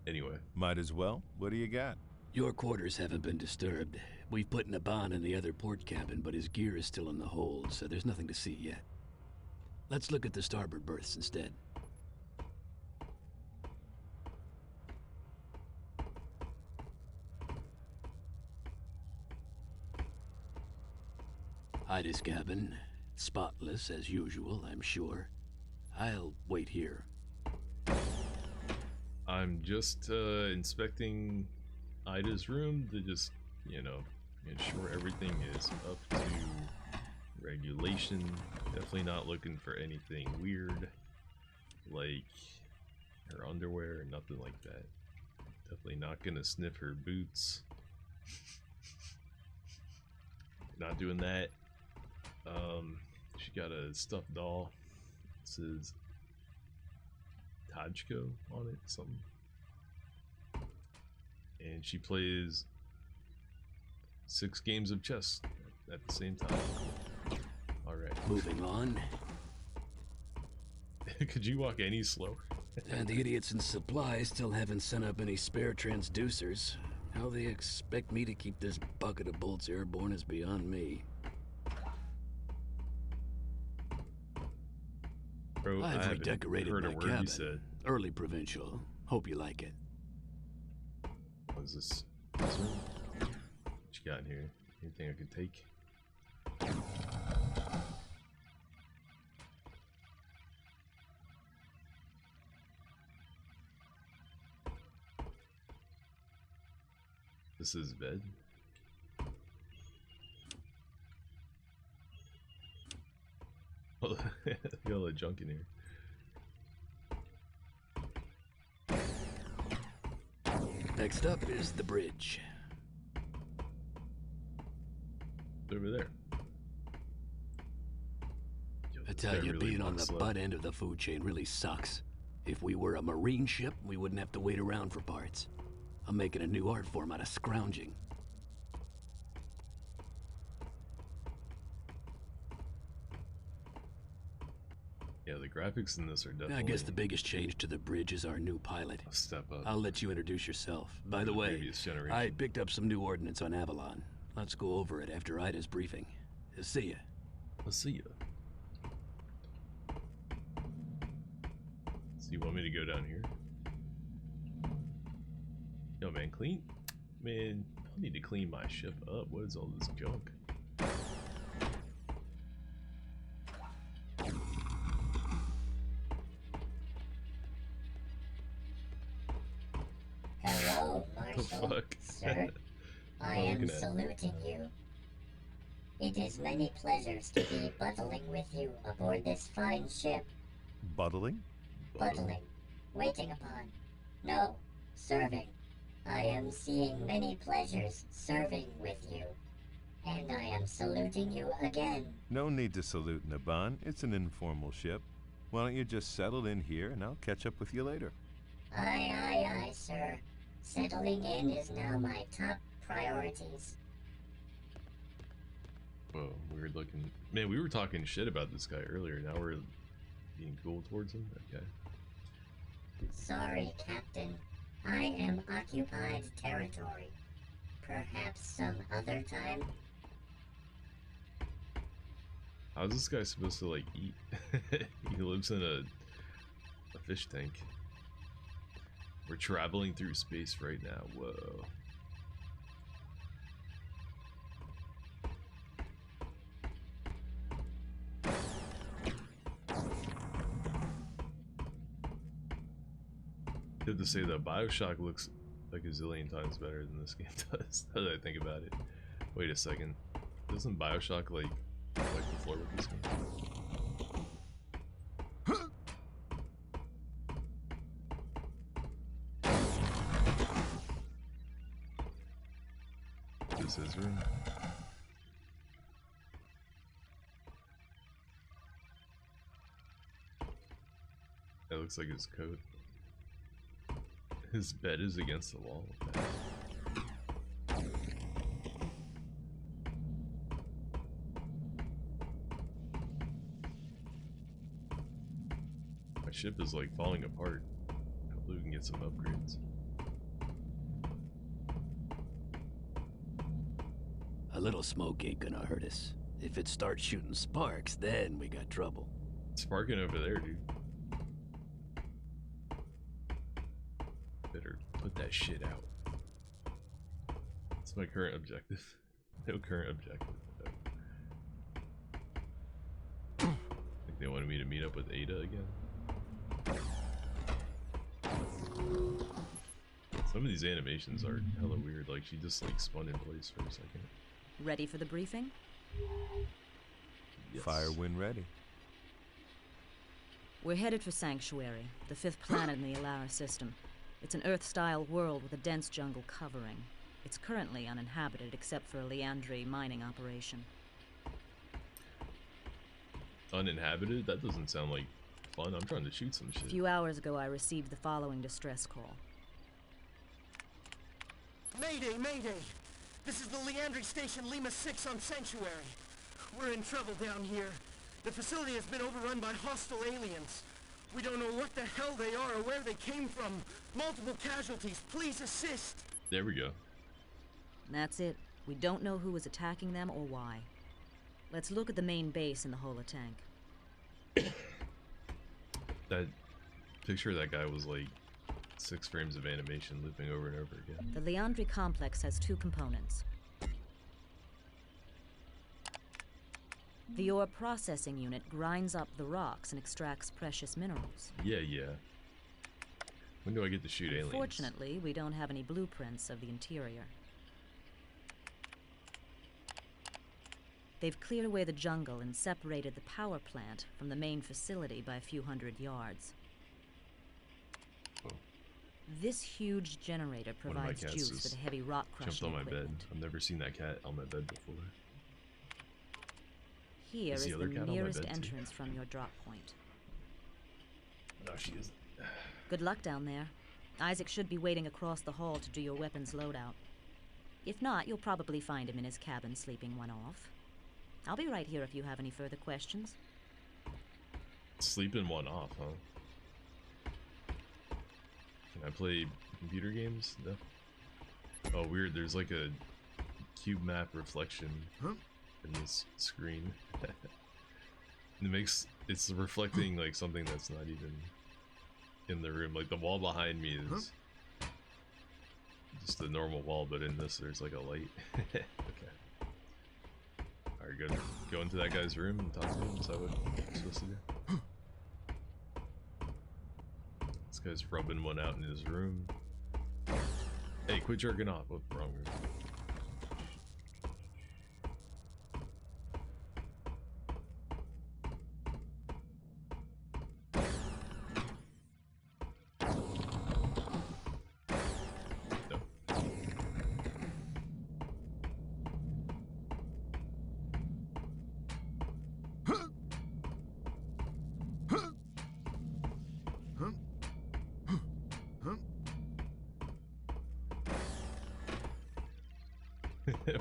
Anyway. Might as well. What do you got? Your quarters haven't been disturbed. We've put Naban in the other port cabin, but his gear is still in the hold, so there's nothing to see yet. Let's look at the starboard berths instead. Ida's cabin. Spotless as usual, I'm sure. I'll wait here. I'm just inspecting Ida's room to just, you know, ensure everything is up to regulation. Definitely not looking for anything weird, like her underwear or nothing like that. Definitely not gonna sniff her boots. Not doing that. She got a stuffed doll. It says Tajko on it, something. And she plays 6 games of chess at the same time. Alright. Moving on. Could you walk any slower? And the idiots in supply still haven't sent up any spare transducers. How they expect me to keep this bucket of bolts airborne is beyond me. Bro, I've redecorated my cabin. You said. Early provincial. Hope you like it. What is this? What you got in here? Anything I could take? This is bed. Got a lot of junk in here. Next up is the bridge. It's over there. I tell you, being on the butt end of the food chain really sucks. If we were a marine ship, we wouldn't have to wait around for parts. I'm making a new art form out of scrounging. Yeah, the graphics in this are definitely... I guess the biggest change to the bridge is our new pilot. A step up. I'll let you introduce yourself. By the way, I picked up some new ordnance on Avalon. Let's go over it after Ida's briefing. See ya. I'll see ya. So you want me to go down here? Yo, man, clean? Man, I need to clean my ship up. What is all this junk? Hello, Marshal. Sir, I am saluting you. It is many pleasures to be buttling with you aboard this fine ship. Buttling? Buttling. Waiting upon. No, serving. I am seeing many pleasures serving with you. And I am saluting you again. No need to salute, Naban. It's an informal ship. Why don't you just settle in here and I'll catch up with you later? Aye, sir. Settling in is now my top priorities. Whoa, weird looking. Man, we were talking shit about this guy earlier. Now we're being cool towards him? Okay. Sorry, Captain. I am occupied territory. Perhaps some other time? How's this guy supposed to, like, eat? He lives in a fish tank. We're traveling through space right now. Whoa. I have to say that BioShock looks like a zillion times better than this game does, now that I think about it. Wait a second. Doesn't BioShock, like, wipe the floor with this game? This is his room. That looks like his coat. His bed is against the wall. My ship is like falling apart. Hopefully we can get some upgrades. A little smoke ain't gonna hurt us. If it starts shooting sparks, then we got trouble. It's sparking over there, dude. Better put that shit out. That's my current objective. No current objective. I think they wanted me to meet up with Ada again. Some of these animations are hella weird, like she just like spun in place for a second. Ready for the briefing? Yes. Fire when ready. We're headed for Sanctuary, the 5th planet in the Alara system. It's an Earth-style world with a dense jungle covering. It's currently uninhabited except for a Liandry mining operation. Uninhabited? That doesn't sound like fun. I'm trying to shoot some shit. A few hours ago, I received the following distress call. Mayday, mayday! This is the Liandry Station Lima 6 on Sanctuary. We're in trouble down here. The facility has been overrun by hostile aliens. We don't know what the hell they are or where they came from. Multiple casualties. Please assist. There we go. That's it. We don't know who is attacking them or why. Let's look at the main base in the holotank. That picture of that guy was like 6 frames of animation looping over and over again. The Liandry complex has 2 components. The ore processing unit grinds up the rocks and extracts precious minerals. Yeah. When do I get to shoot aliens? Fortunately, we don't have any blueprints of the interior. They've cleared away the jungle and separated the power plant from the main facility by a few hundred yards. Oh. This huge generator provides juice for the heavy rock crushing jumped on my equipment. bed. I've never seen that cat on my bed before. Here is the nearest entrance from your drop point. No, she isn't. Good luck down there. Isaac should be waiting across the hall to do your weapons loadout. If not, you'll probably find him in his cabin sleeping one off. I'll be right here if you have any further questions. Sleeping one off, huh? Can I play computer games? No. Oh, weird. There's like a cube map reflection in this screen. It's reflecting like something that's not even in the room. Like the wall behind me is just a normal wall, but in this there's like a light. Okay. Alright, good. Go into that guy's room and talk to him. Is that what I'm supposed to do? This guy's rubbing one out in his room. Hey, quit jerking off. What? Wrong room.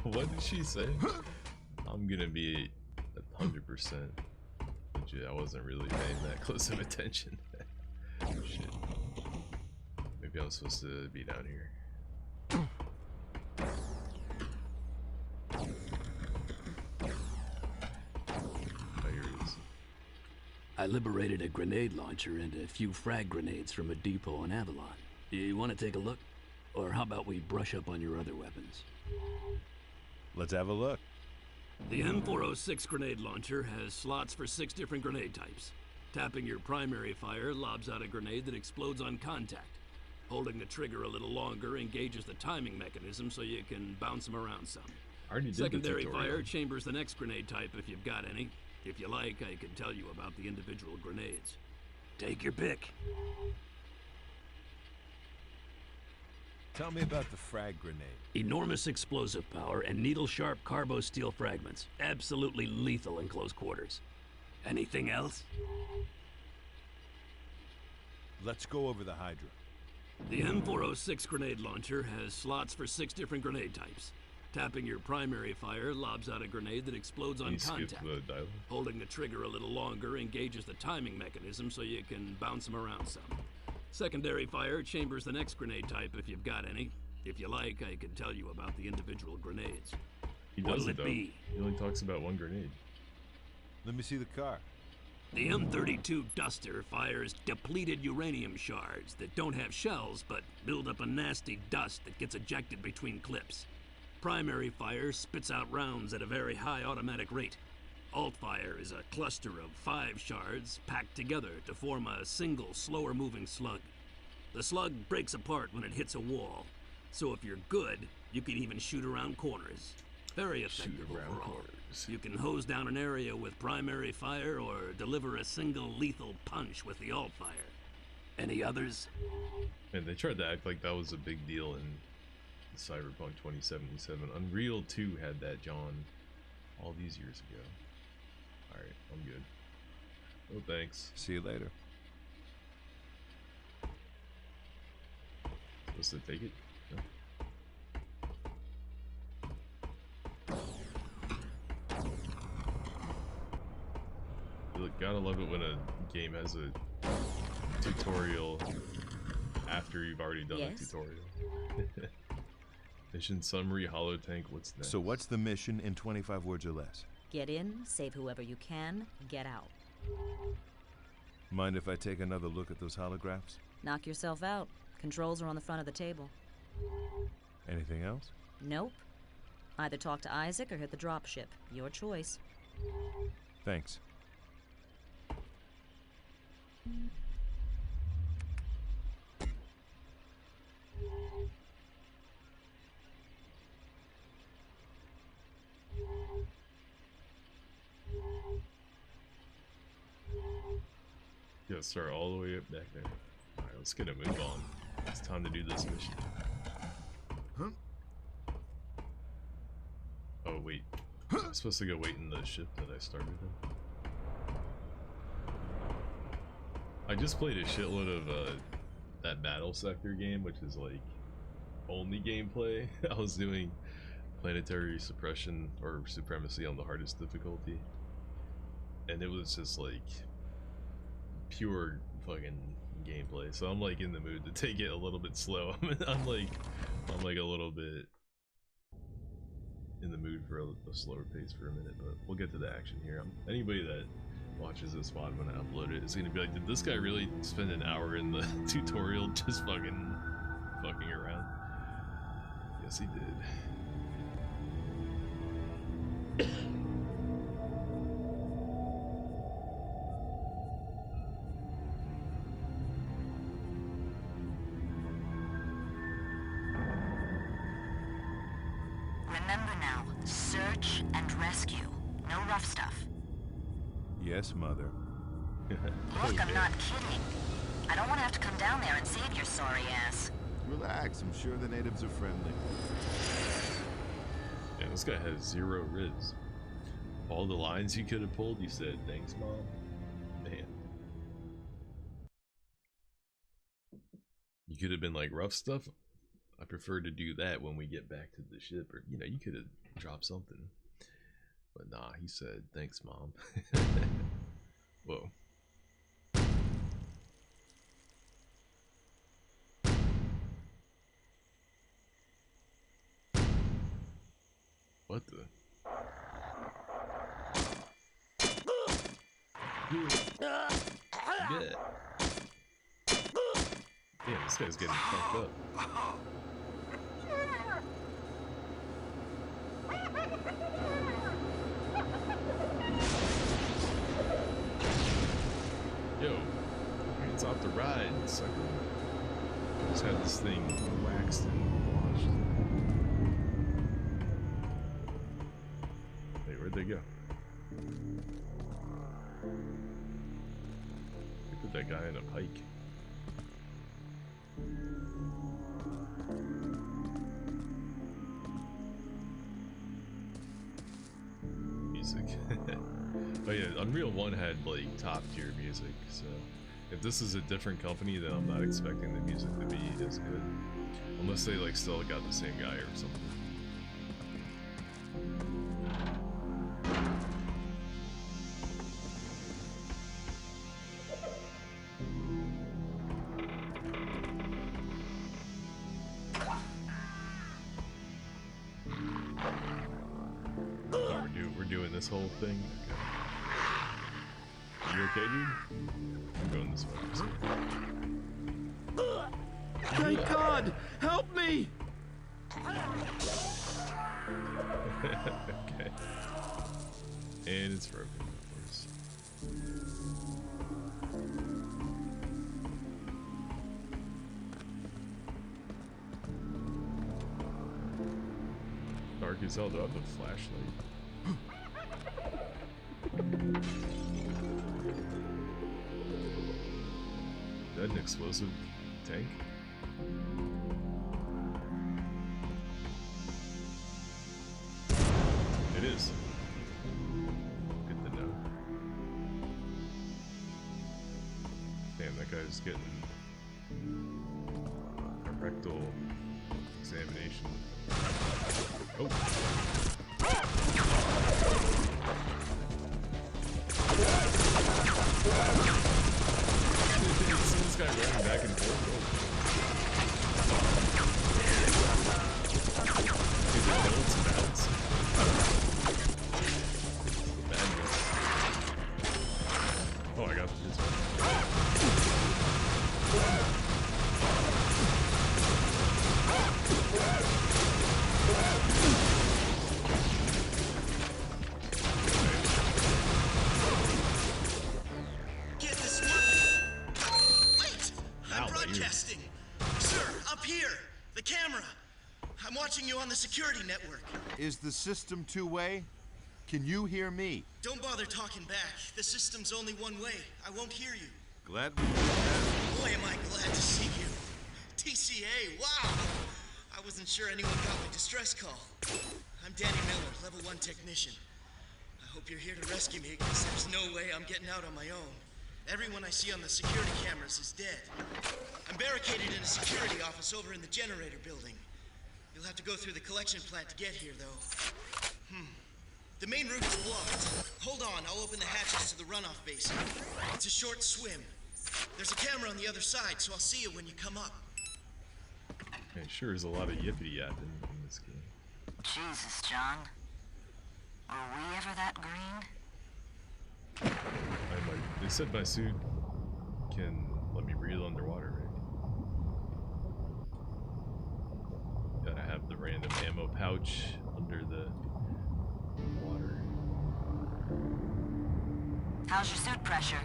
What did she say? I'm gonna be 100% legit. I wasn't really paying that close of attention. Shit. Maybe I'm supposed to be down here. Oh, here it is. I liberated a grenade launcher and a few frag grenades from a depot in Avalon. You want to take a look? Or how about we brush up on your other weapons? Let's have a look. The M406 grenade launcher has slots for 6 different grenade types. Tapping your primary fire lobs out a grenade that explodes on contact. Holding the trigger a little longer engages the timing mechanism so you can bounce them around some. Secondary fire chambers the next grenade type if you've got any. If you like, I can tell you about the individual grenades. Take your pick. Tell me about the frag grenade. Enormous explosive power and needle-sharp carbo-steel fragments. Absolutely lethal in close quarters. Anything else? Let's go over the Hydra. The M406 grenade launcher has slots for 6 different grenade types. Tapping your primary fire lobs out a grenade that explodes on contact. Holding the trigger a little longer engages the timing mechanism so you can bounce them around some. Secondary fire chambers the next grenade type if you've got any. If you like, I can tell you about the individual grenades. He doesn't, though. He only talks about one grenade. Let me see the car. The M32 Duster fires depleted uranium shards that don't have shells but build up a nasty dust that gets ejected between clips. Primary fire spits out rounds at a very high automatic rate. Alt fire is a cluster of 5 shards packed together to form a single, slower-moving slug. The slug breaks apart when it hits a wall, so if you're good, you can even shoot around corners. Very effective overall. You can hose down an area with primary fire or deliver a single lethal punch with the alt fire. Any others? Man, they tried to act like that was a big deal in Cyberpunk 2077. Unreal 2 had that, John, all these years ago. Alright, I'm good. Oh, thanks. See you later. Supposed to take it? No. You gotta love it when a game has a tutorial after you've already done a tutorial. Mission summary, holo tank, what's next? So what's the mission in 25 words or less? Get in, save whoever you can, get out. Mind if I take another look at those holographs? Knock yourself out. Controls are on the front of the table. Anything else? Nope. Either talk to Isaac or hit the dropship. Your choice. Thanks. Yeah, start all the way up back there. Alright, let's get a move on. It's time to do this mission. Huh? Oh, wait. I'm supposed to go wait in the ship that I started in. I just played a shitload of that Battle Sector game, which is like only gameplay. I was doing planetary suppression or supremacy on the hardest difficulty, and it was just like pure fucking gameplay. So I'm like in the mood to take it a little bit slow. I'm like a little bit in the mood for a slower pace for a minute, but we'll get to the action here. Anybody that watches this VOD when I upload it is gonna be like, did this guy really spend an hour in the tutorial just fucking around? Yes, he did. Remember now, search and rescue. No rough stuff. Yes, Mother. Look, I'm not kidding. I don't want to have to come down there and save your sorry ass. Relax, I'm sure the natives are friendly. Yeah, this guy has 0 riz. All the lines you could have pulled, you said, thanks, Mom. Man. You could have been like, rough stuff? I prefer to do that when we get back to the ship. Or, you know, you could have dropped something. But nah, he said, thanks, Mom. Whoa. What the? Yeah. Damn, this guy's getting fucked up. Yo, it's off the ride, sucker. Just had this thing waxed and washed. Hey, where'd they go? They put that guy in a pike. Music. Oh yeah, Unreal 1 had like top tier music, so if this is a different company, then I'm not expecting the music to be as good. Unless they like still got the same guy or something. This whole thing. Okay. Are you okay, dude? I'm going this way. Thank God! Help me! Okay. And it's broken, of course. Dark as hell. Do I have a flashlight? Is that an explosive tank? It is. Good to know. Damn, that guy's getting a rectal examination. Oh! This guy running back and forth. Is it builds and bounce? Madness. Oh, I got this one. On the security network. Is the system two-way? Can you hear me? Don't bother talking back. The system's only one way. I won't hear you. Glad. Boy, am I glad to see you. TCA, wow! I wasn't sure anyone got my distress call. I'm Danny Miller, level 1 technician. I hope you're here to rescue me, because there's no way I'm getting out on my own. Everyone I see on the security cameras is dead. I'm barricaded in a security office over in the generator building. You'll have to go through the collection plant to get here, though. The main route is blocked. Hold on, I'll open the hatches to the runoff basin. It's a short swim. There's a camera on the other side, so I'll see you when you come up. Man, sure is a lot of yippity-yapping in this game. Jesus, John. Were we ever that green? They said my suit can let me breathe underwater, right? Gotta have the random ammo pouch under the water. How's your suit pressure?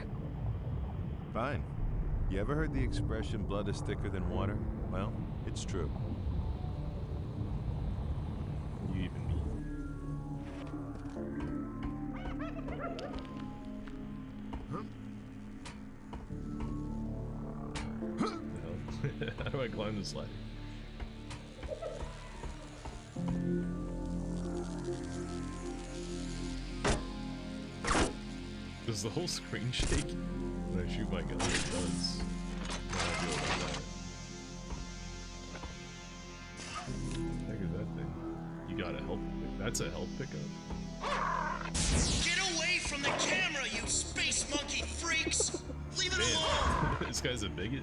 Fine. You ever heard the expression, blood is thicker than water? Well, it's true. You even mean? How do I climb this ladder? Does the whole screen shake when I shoot my gun? It does. How do I feel about that? Heck is that thing? You got a health pick? That's a health pickup? Get away from the camera, you space monkey freaks! Leave it alone! This guy's a bigot.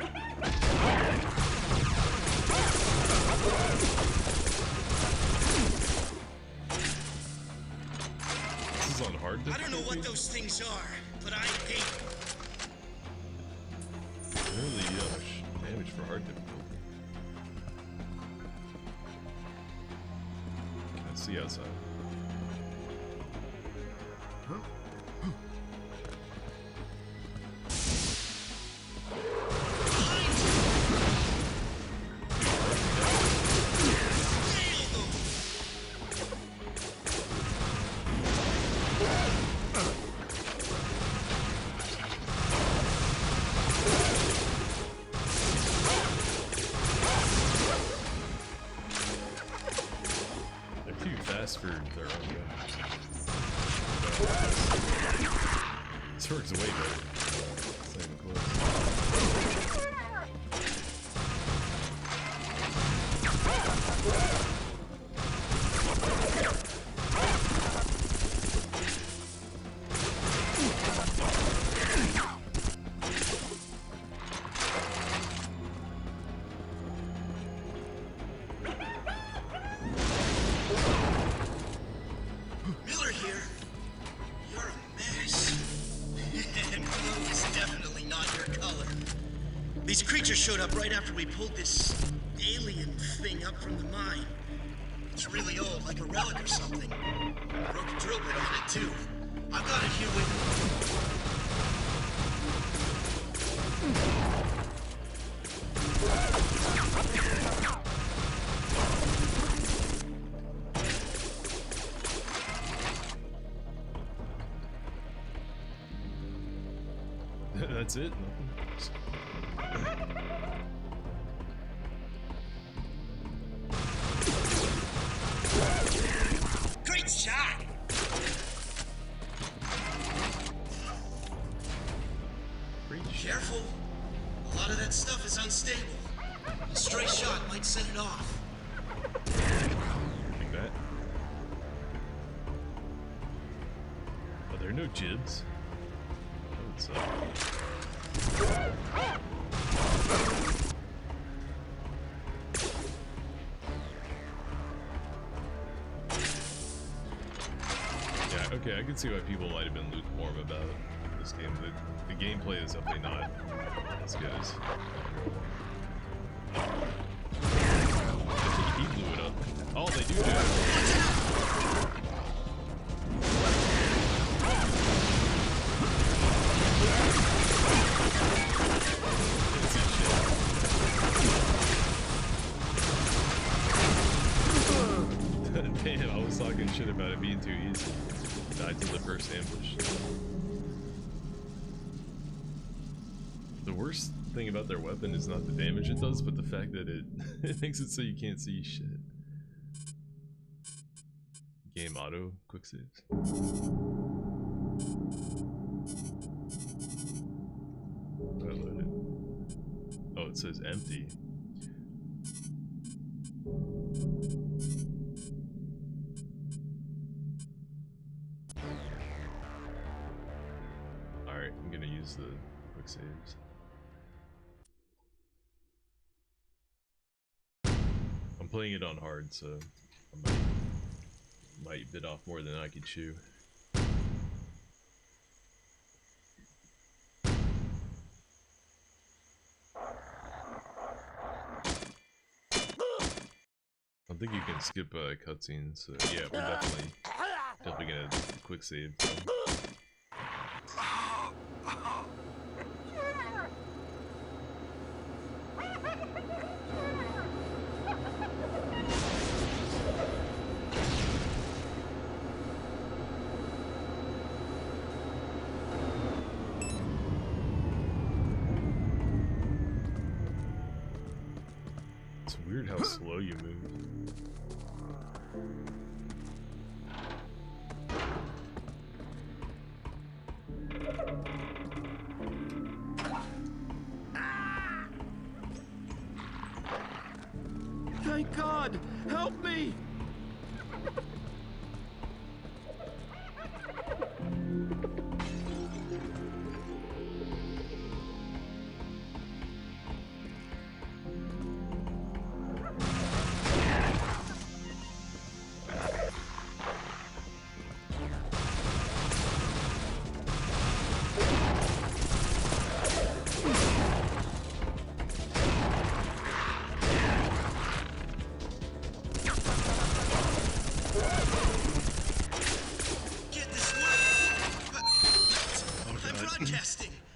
This is on hard difficulty? I don't know what those things are, but I hate them. Really damage for hard difficulty. Let's see outside. For their own guns. This works way better. It's not even close. These creatures showed up right after we pulled this alien thing up from the mine. It's really old, like a relic or something. Broke a drill bit on it, too. I've got it here with me. That's it? Great shot! Careful. A lot of that stuff is unstable. A stray shot might set it off. Like that? Are there no jibs? That would suck. Okay, I can see why people might have been lukewarm about this game. The gameplay is definitely not as good as he blew it up. Oh, they do it. Damn, I was talking shit about it being too easy. Died to the first ambush. The worst thing about their weapon is not the damage it does, but the fact that it makes it so you can't see shit. Game auto quick saves. Oh, it says empty. Alright, I'm gonna use the quick saves. I'm playing it on hard, so I might bit off more than I could chew. don't think you can skip cutscenes, so yeah, we're definitely gonna quick save. It's weird how slow you move. Thank God! Help me!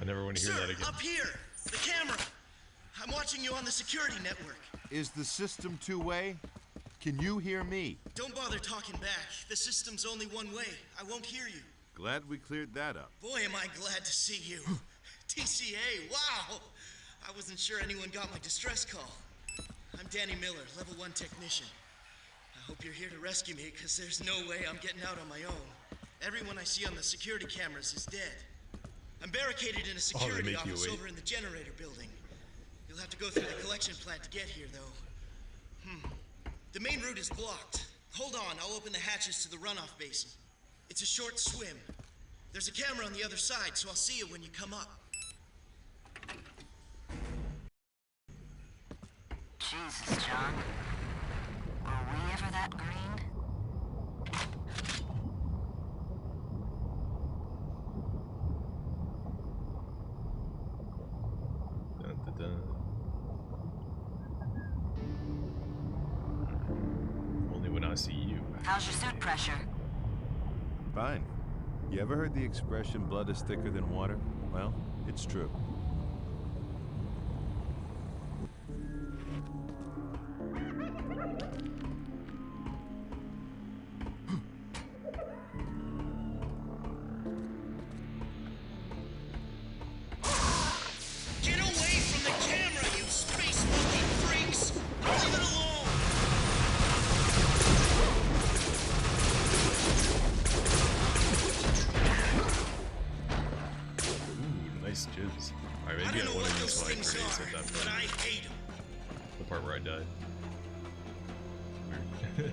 I never want to hear that again. Up here! The camera! I'm watching you on the security network. Is the system two-way? Can you hear me? Don't bother talking back. The system's only one way. I won't hear you. Glad we cleared that up. Boy, am I glad to see you. TCA, wow! I wasn't sure anyone got my distress call. I'm Danny Miller, level 1 technician. I hope you're here to rescue me, because there's no way I'm getting out on my own. Everyone I see on the security cameras is dead. I'm barricaded in a security office over in the generator building. You'll have to go through the collection plant to get here, though. The main route is blocked. Hold on, I'll open the hatches to the runoff basin. It's a short swim. There's a camera on the other side, so I'll see you when you come up. Jesus, John. Were we ever that green? Only when I see you. How's your suit pressure? Fine. You ever heard the expression, blood is thicker than water? Well, it's true.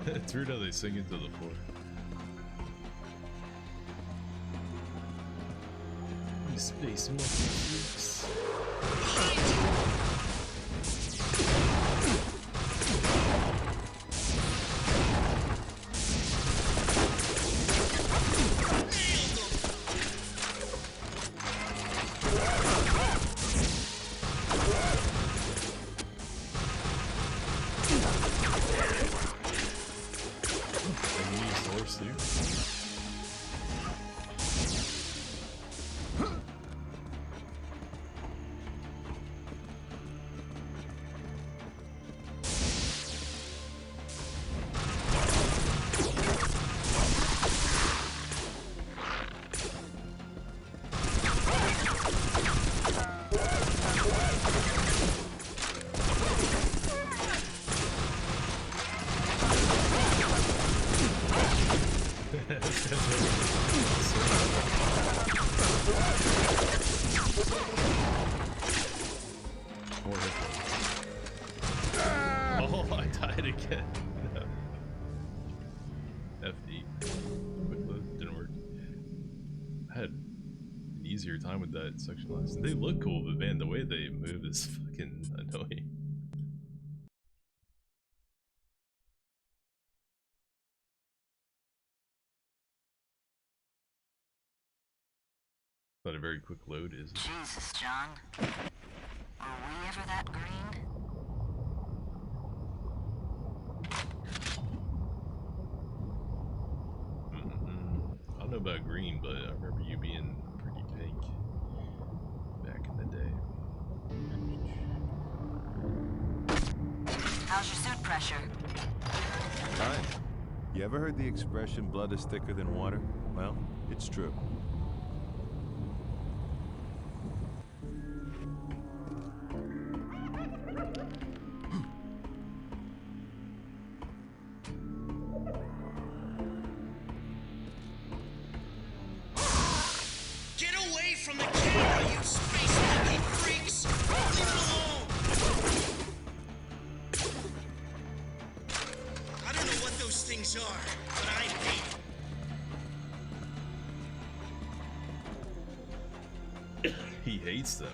It's weird how they sing into the floor. You space monkey freaks. Oh, I died again. F8. Quick load. Didn't work. I had an easier time with that section last. They look cool, but man, the way they move is fucking annoying. Not a very quick load, is it? Jesus, John. Were we ever that green? know about green, but I remember you being pretty pink back in the day. How's your suit pressure? Fine. You ever heard the expression, blood is thicker than water? Well, it's true. Get away from the camera, you space monkey freaks! Leave it alone! I don't know what those things are, but I hate them. He hates them.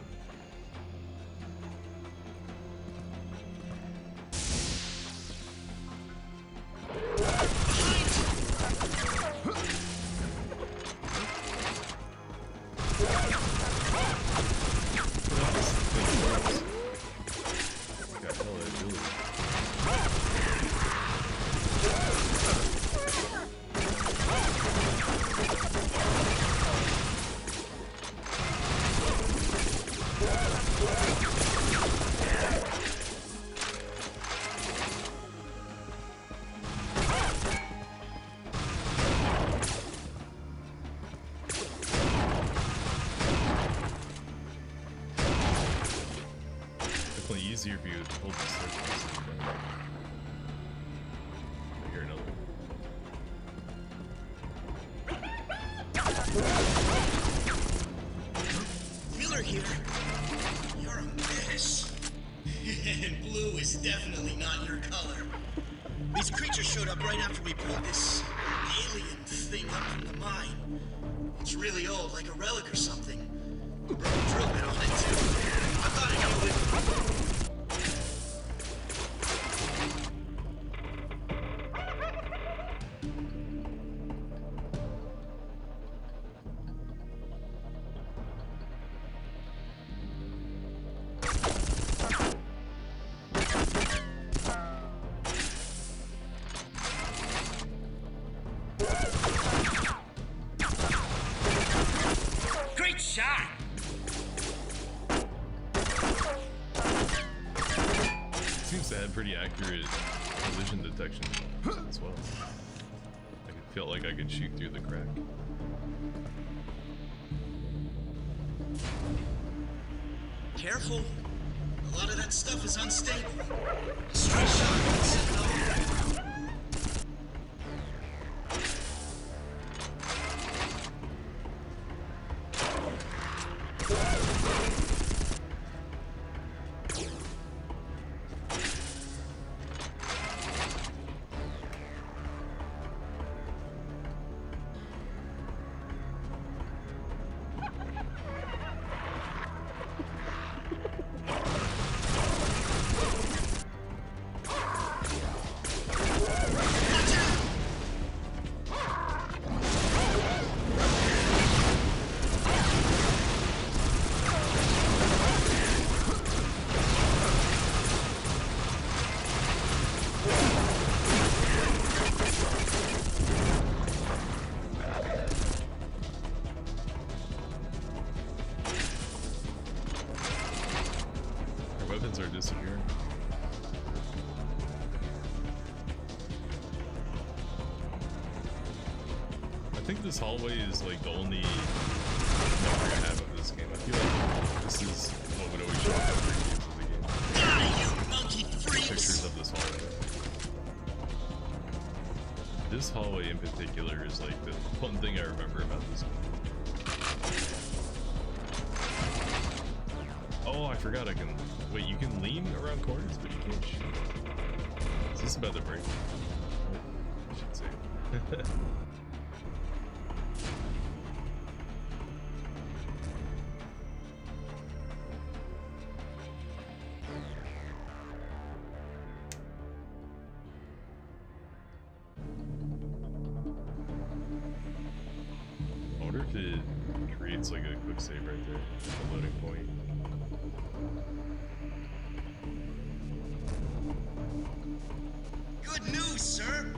Easier for you to hold the circles. I hear another one. Miller here. You're a mess. And blue is definitely not your color. These creatures showed up right after we pulled this alien thing up from the mine. It's really old, like a relic or something. Broke a drill bit on it too. I thought it would. Great shot! Seems to have pretty accurate collision detection as well. I felt like I could shoot through the crack. Careful. A lot of that stuff is unstable. Straight shot won't set it off. Are disappearing. I think this hallway is like the only memory I have of this game. I feel like this is what would always show up in previews of the game. You monkey freaks! Pictures of this hallway. This hallway in particular is like the one thing I remember about this game. Oh, I forgot I can... Wait, you can lean around corners, but you can't shoot. Is this about to break? I should say. I wonder if it creates like a quick save right there, the loading point. Good news, sir!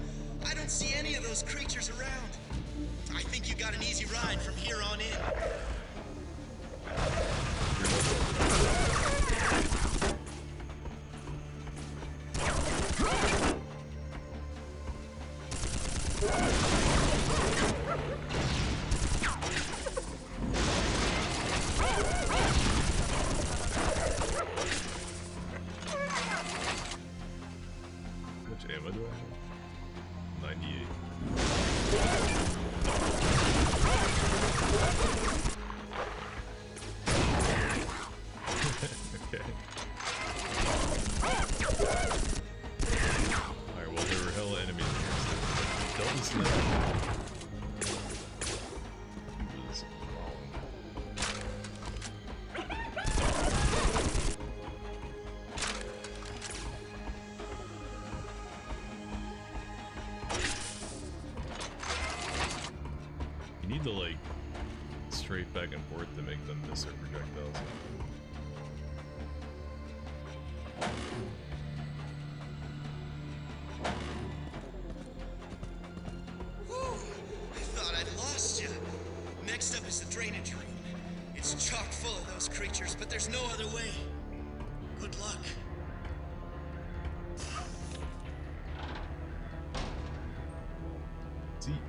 I don't see any of those creatures around. I think you you got an easy ride from here on in. Ammo do I have? 98. Okay. Alright, well there were hella enemies here, so don't listen to that. He was wrong. You need to like strafe back and forth to make them miss their projectiles. Whew, I thought I'd lost you. Next up is the drainage room. It's chock full of those creatures, but there's no other way. Good luck. See?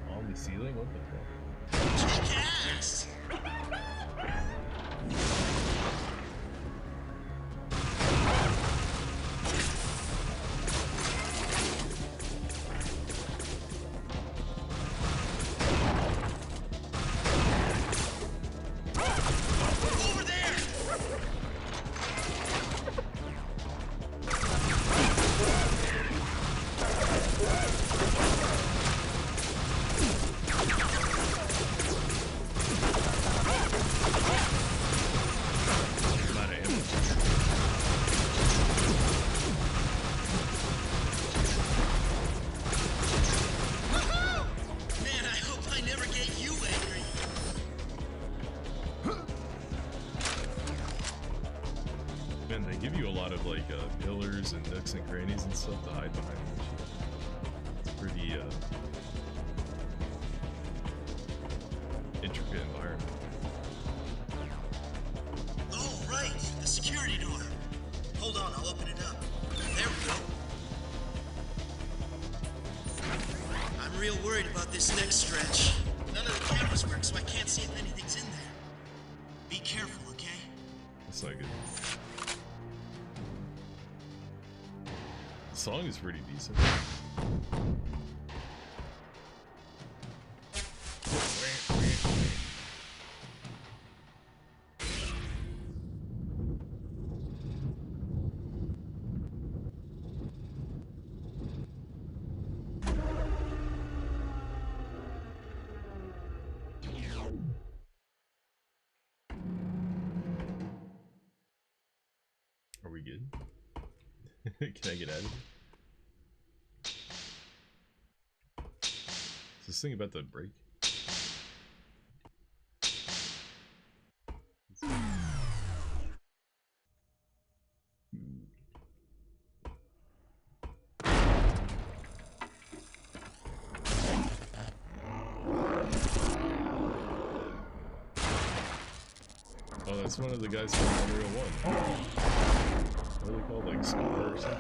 On the ceiling? What the fuck? Kick ass! Over there! Man, I hope I never get you angry. Man, they give you a lot of like pillars and nooks and crannies and stuff to hide behind. It's pretty intricate environment. Oh, right, the security door. Hold on, I'll open it up. There we go. I'm real worried about this next stretch. None of the cameras work, so I can't see if anything's in there. Be careful, okay? That's not good. The song is pretty decent. Are we good? Can I get out of here? Is this thing about to break? Oh, that's one of the guys from Unreal 1. What are they called? Like Scar or something?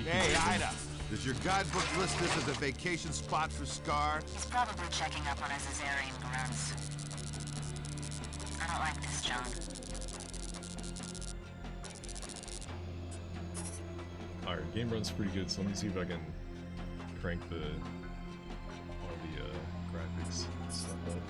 Hey, Ida. Does your guidebook list this as a vacation spot for Scar? He's probably checking up on his Azarian grunts. I don't like this, John. Alright, game runs pretty good, so let me see if I can crank all the graphics and stuff up.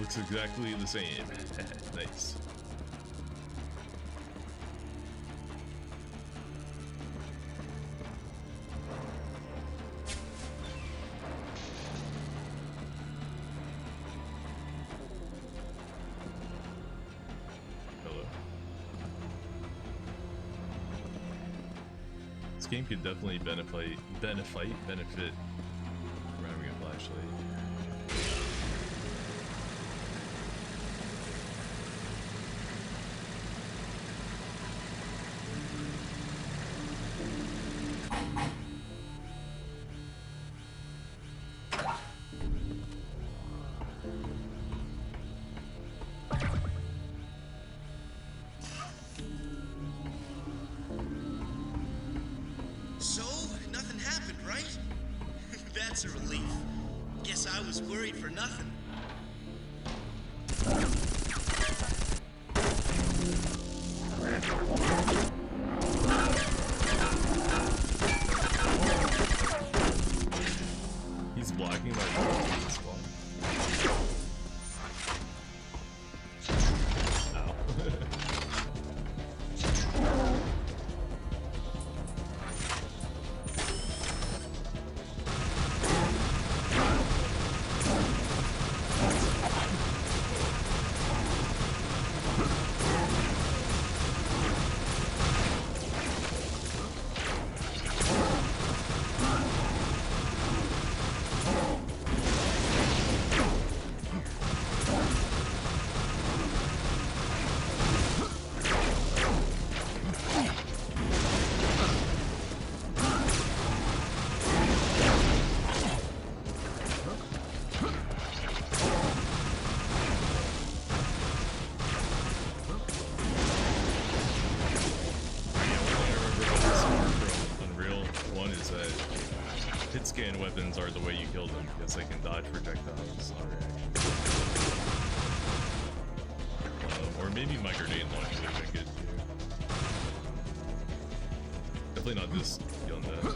looks exactly the same. Nice. This game could definitely benefit from having a flashlight. That's a relief. Guess I was worried for nothing. He's blocking my spawn. Ow. Hit-scan weapons are the way you kill them because they can dodge projectiles on reaction. Or maybe my grenade launcher would have been good too. Definitely not this gun though.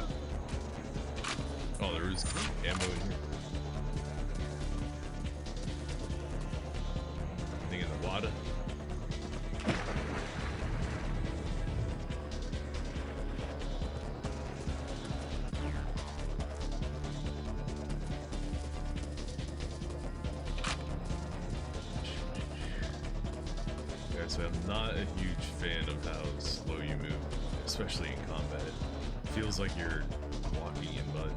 Oh, there is ammo in here. Thing in the water. So I'm not a huge fan of how slow you move, especially in combat. It feels like you're walking in mud.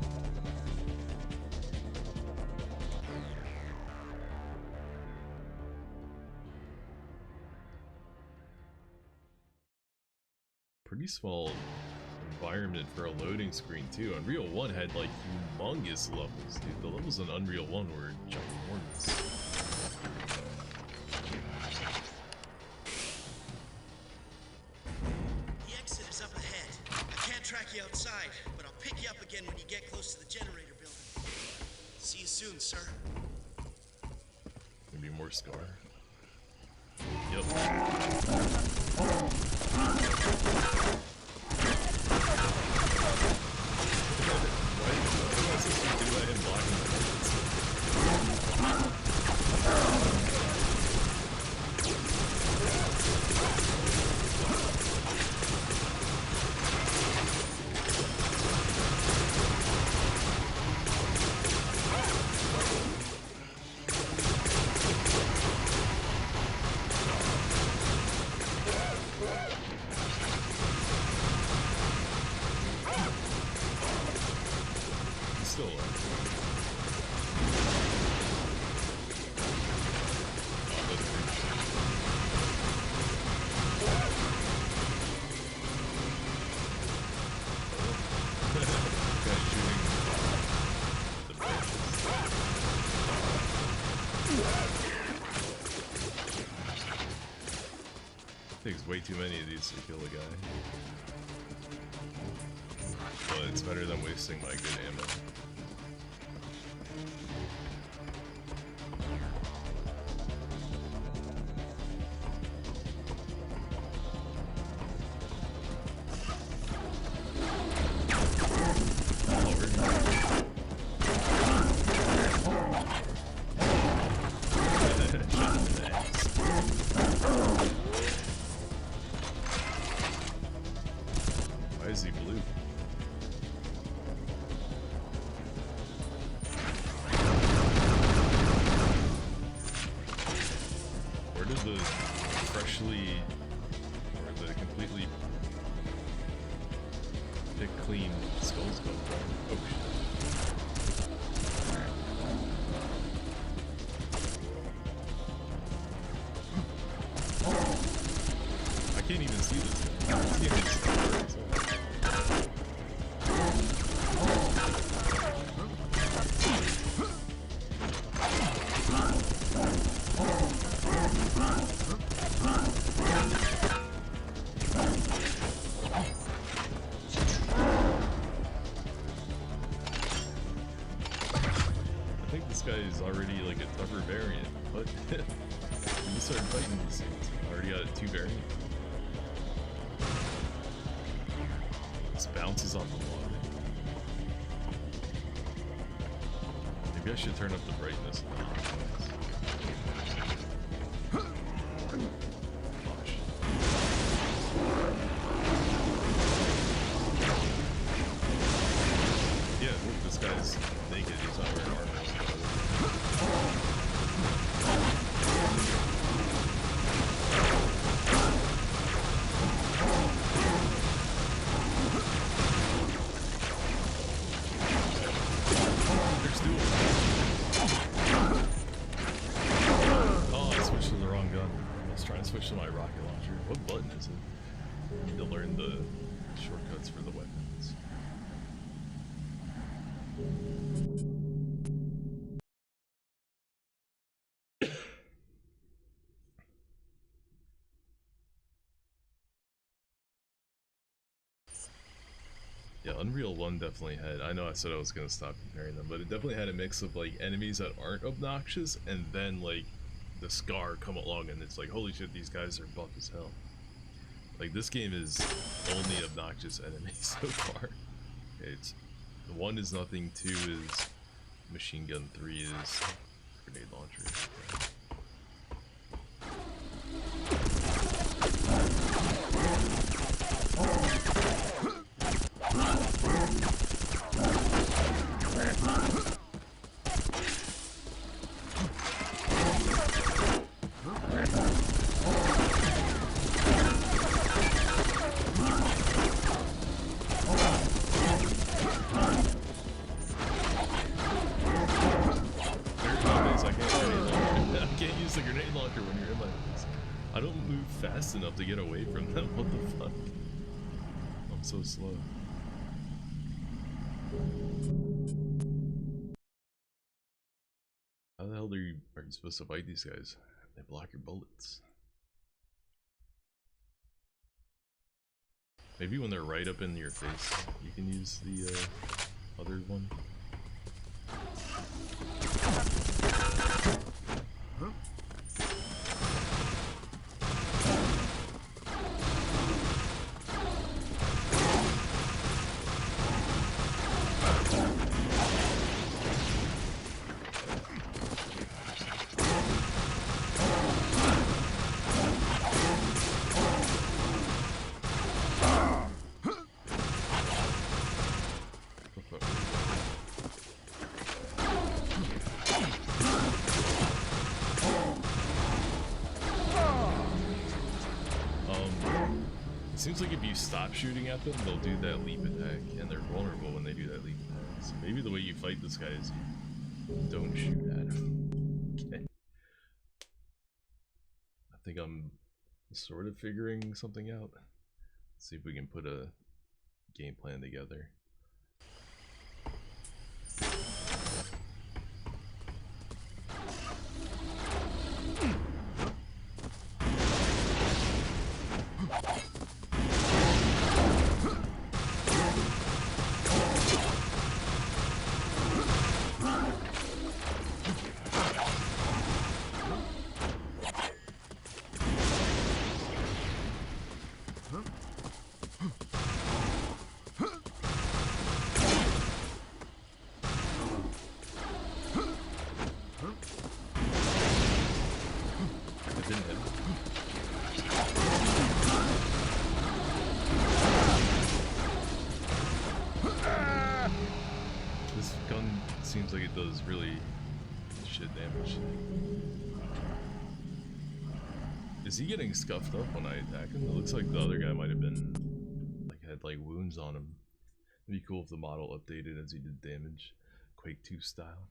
Pretty small environment for a loading screen too. Unreal 1 had like humongous levels, dude. The levels in Unreal 1 were ginormous. You outside, but I'll pick you up again when you get close to the generator building. See you soon, sir. Maybe more Scar. Yep. Takes way too many of these to kill a guy. But it's better than wasting my good ammo. clean skulls come from? Oh shit. I can't even see this guy. I can't even see this guy. I think this guy is already like a tougher variant, but we started fighting these things. I already got 2 variants. This bounces off the wall. Maybe I should turn up the brightness. Yeah, look, this guy's naked. He's not wearing armor. Switch to my rocket launcher. What button is it? I need to learn the shortcuts for the weapons. Yeah, Unreal 1 definitely had, I know I said I was gonna stop comparing them, but it definitely had a mix of like enemies that aren't obnoxious and then like the Scar come along and it's like, holy shit, these guys are buff as hell. Like, this game is only obnoxious enemies so far. Okay, it's 1 is nothing, 2 is machine gun, 3 is grenade launcher. Okay. Enough to get away from them. What the fuck? I'm so slow. How the hell are you supposed to fight these guys? They block your bullets. Maybe when they're right up in your face, you can use the other one. Seems like if you stop shooting at them, they'll do that leap attack, and they're vulnerable when they do that leap attack. So maybe the way you fight this guy is you don't shoot at him. Okay. I think I'm sort of figuring something out. Let's see if we can put a game plan together. Seems like it does really shit damage. Is he getting scuffed up when I attack him? It looks like the other guy might have been like had like wounds on him. It'd be cool if the model updated as he did damage, Quake 2 style.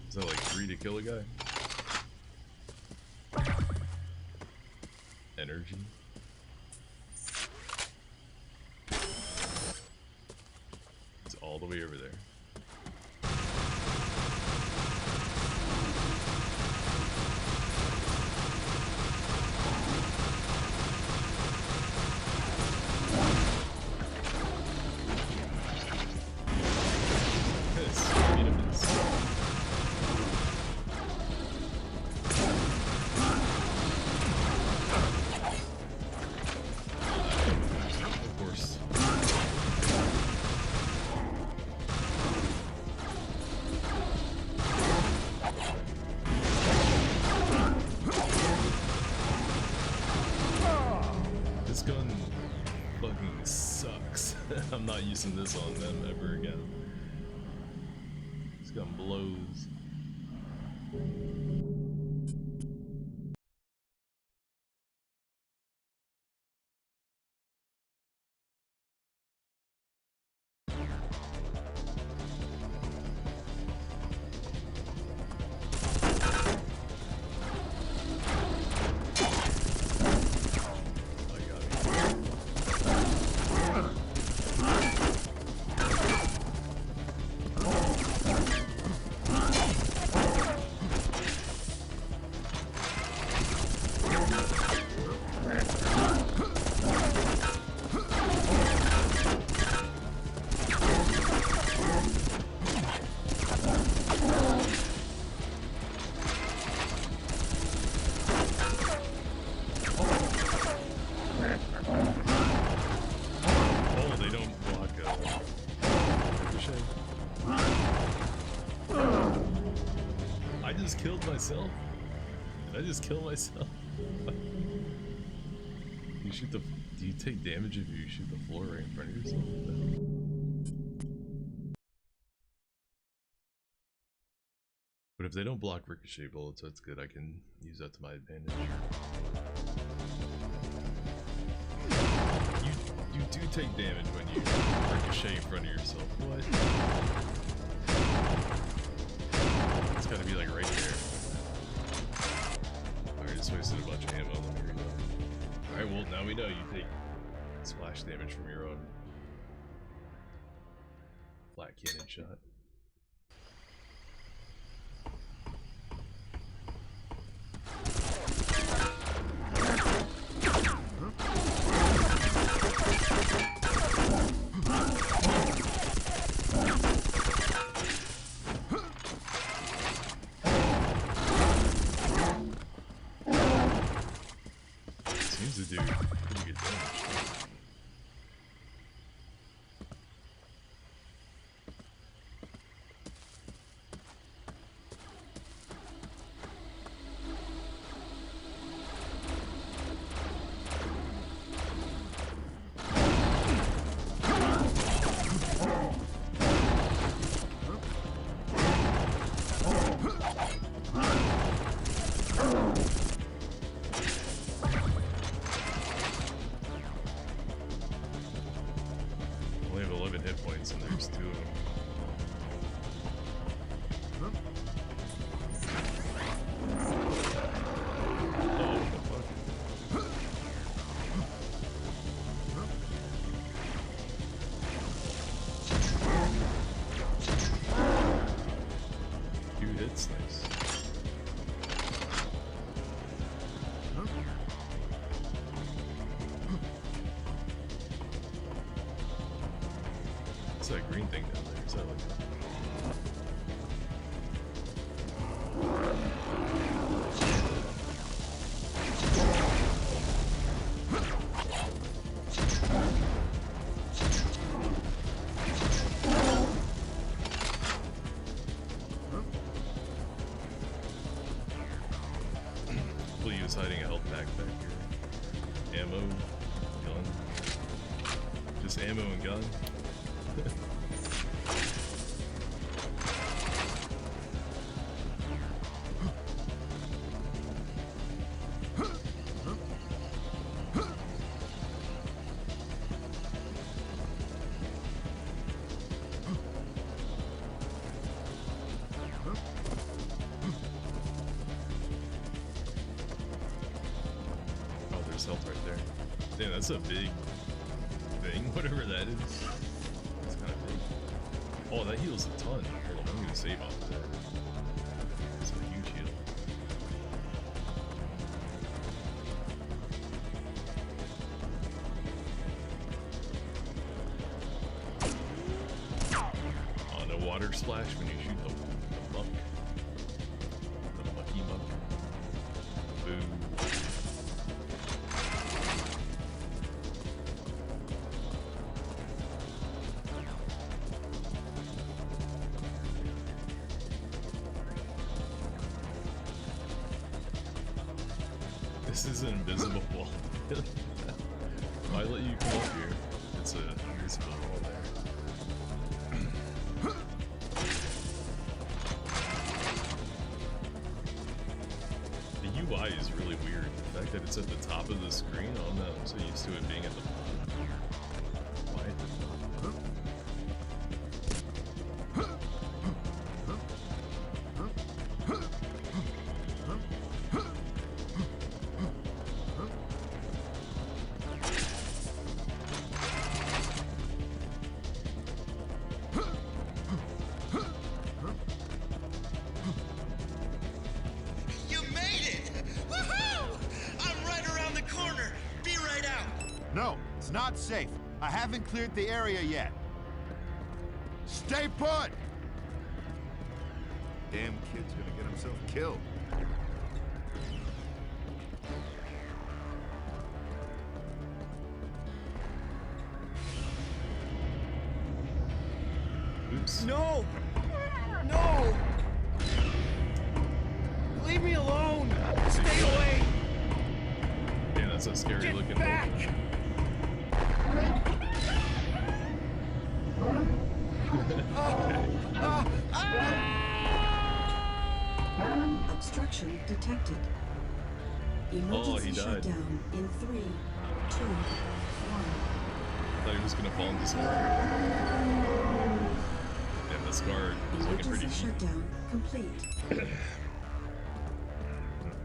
Is that like 3 to kill a guy? Energy. It's all the way over there. I'm not using this on them ever again. This gun blows. Myself? Did I just kill myself? You shoot the. Do you take damage if you shoot the floor right in front of yourself? But if they don't block ricochet bullets, that's good. I can use that to my advantage. You do take damage when you ricochet in front of yourself. What? It's gotta be like right there. Alright, just wasted a bunch of ammo. Let me reload. Alright, well, now we know you take splash damage from your own flat cannon shot. Seems to do pretty good damage. And there's 2 of them. Oh, what the fuck? 2 hits, nice. What's that green thing down there? Is that like... Hopefully he was hiding a health pack back here. ammo, gun. Just ammo and gun. Health right there. Damn, that's a big thing, whatever that is. It's kind of big. Oh, that heals a ton. Hold on, I'm gonna save off of that. It's a huge heal. Oh, no water splash when you shoot the muck. The mucky muck. Boom. This is an invisible wall. Why let you come up here? It's a invisible wall there. The UI is really weird. The fact that it's at the top of the screen, I don't know, I'm so used to it being at the bottom. Why at the top? No, it's not safe. I haven't cleared the area yet. Stay put! Damn kid's gonna get himself killed. Oops. No! No! Leave me alone! Stay away! Yeah, that's a scary looking back! Obstruction detected. Emergency shutdown in 3, 2, 1. I thought he was gonna fall into some water. Yeah, the scar is looking pretty deep. Shutdown complete.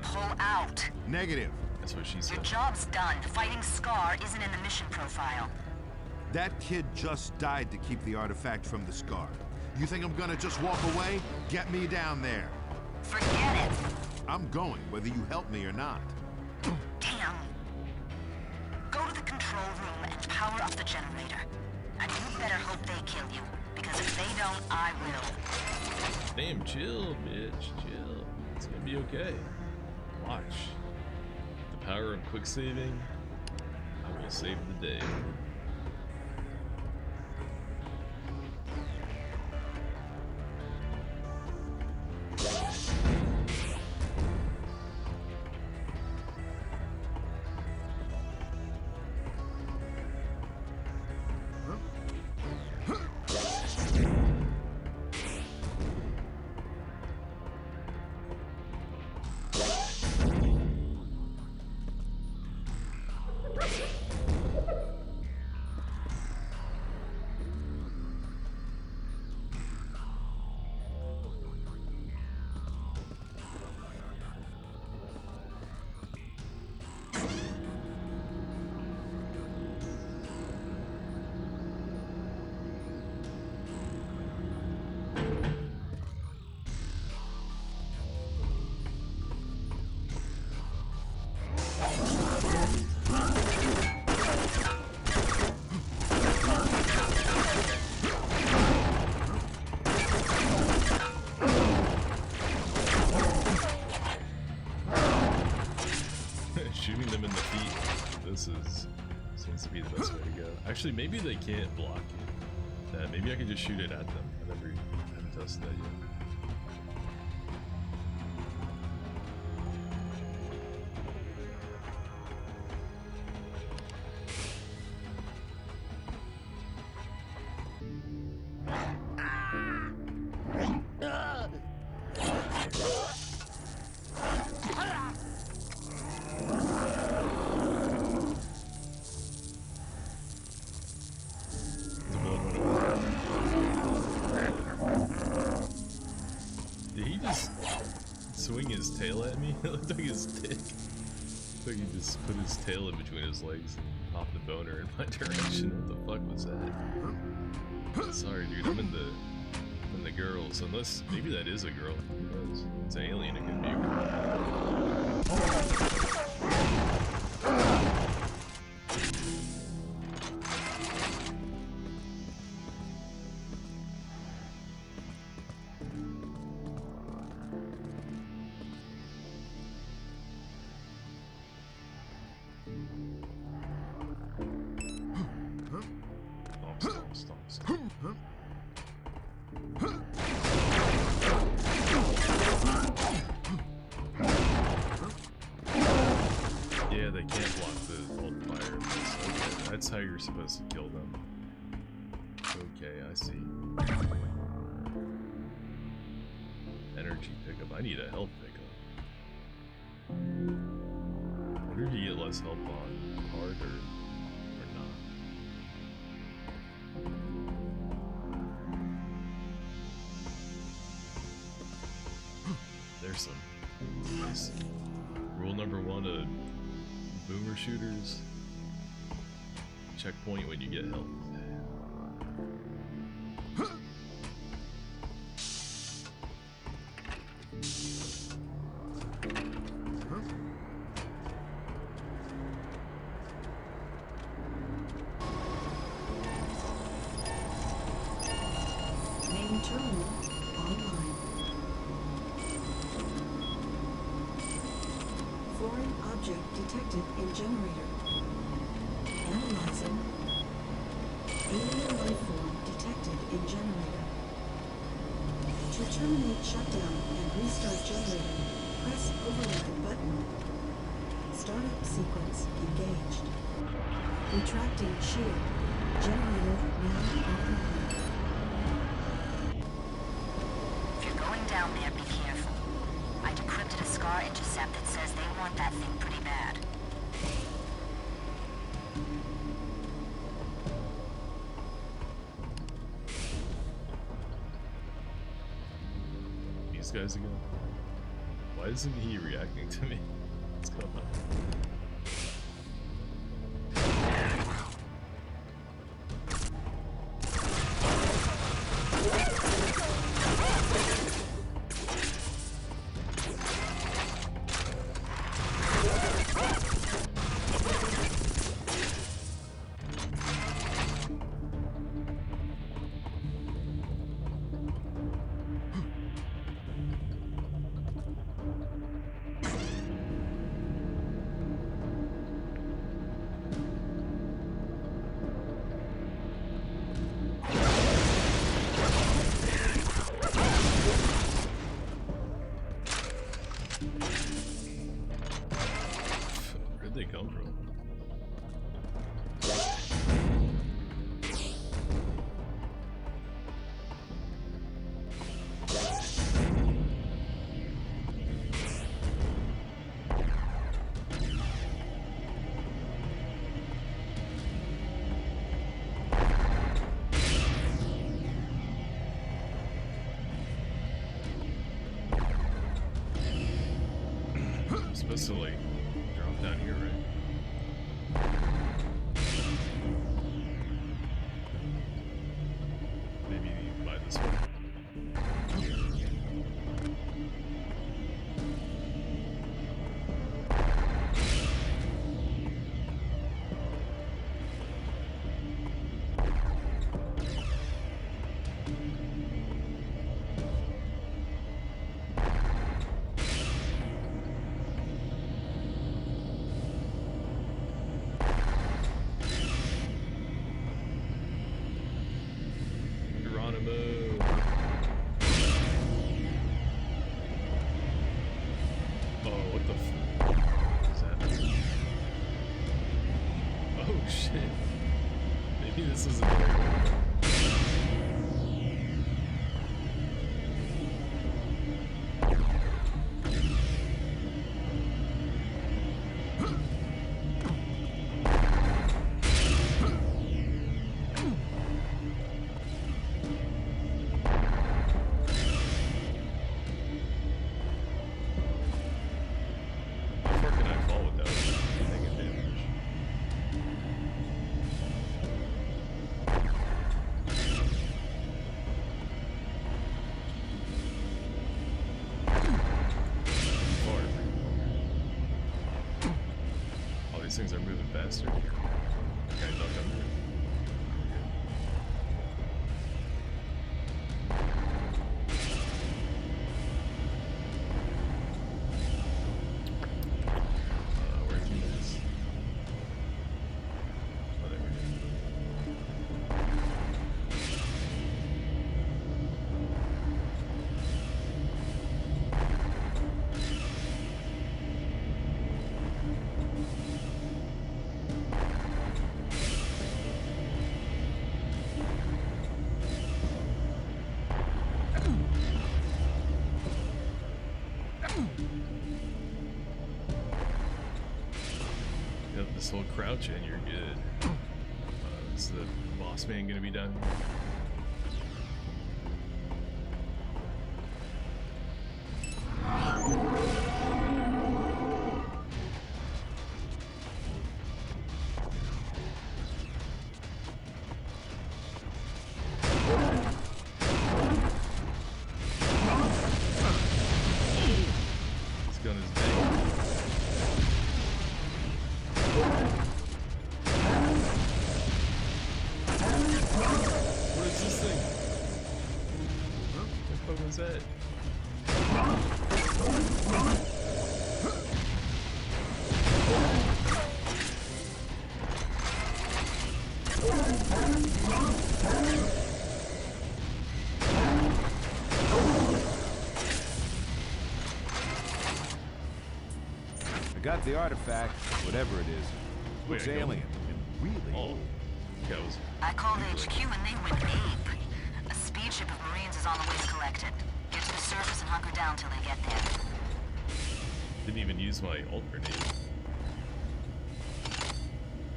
Pull out. Negative. That's what she said. Your job's done. Fighting Scar isn't in the mission profile. That kid just died to keep the artifact from the Scar. You think I'm gonna just walk away? Get me down there. Forget it. I'm going, whether you help me or not. Damn. Go to the control room and power up the generator. And you better hope they kill you, because if they don't, I will. Damn, chill, bitch, chill. It's gonna be okay. Watch. The power of quick saving. I will save the day. Shooting them in the feet. This seems to be the best way to go. Actually, maybe they can't block it. Maybe I can just shoot it at them. I haven't tested that yet. just swing his tail at me? It looked like his dick. Like he just put his tail in between his legs and popped the boner in my direction. What the fuck was that? Sorry, dude. I'm in the girls. Unless maybe that is a girl. Who knows? It's an alien. It could be a girl. Yeah, they can't block the old fire. Okay, that's how you're supposed to kill them. Okay, I see. Energy pickup. I need a health pickup. I wonder if you get less health on hard or not. There's some. Nice. Rule number 1 of boomer shooters: checkpoint when you get health. Main terminal online. Foreign object detected in generator. Analyzing. Alien life form detected in generator. To terminate shutdown and restart generator, press override button. Startup sequence engaged. Retracting shield. Generator now offline. If you're going down there, be careful. I decrypted a SCAR intercept that says they want that thing pretty bad. These guys again? Why isn't he reacting to me? What's going on? Where'd they come from? I'm supposed to like drop down here, right? Maybe by this one. Geronimo. these things are moving faster. Okay, duck under it. This whole crouch and you're good. Is the boss man gonna be down here? This gun is big. What is this thing? What the fuck was that? I got the artifact, whatever it is. Looks Wait, alien. Really? Oh, that was. I called HQ and they went ape. A speed ship of Marines is on the way to collect it. Get to the surface and hunker down till they get there. Didn't even use my ult grenade.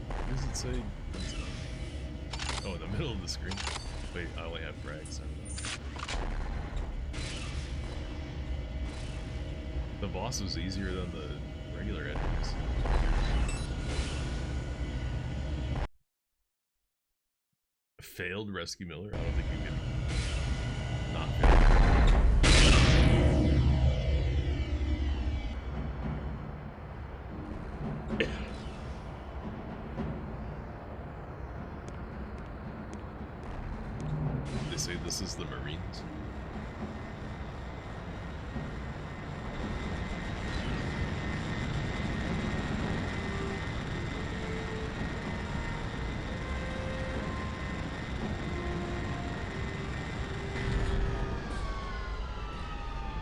What does it say? Oh, in the middle of the screen. Wait, I only have frags. The boss was easier than the regular enemies. Failed Rescue Miller? I don't think you can not fail. They say this is the Marines.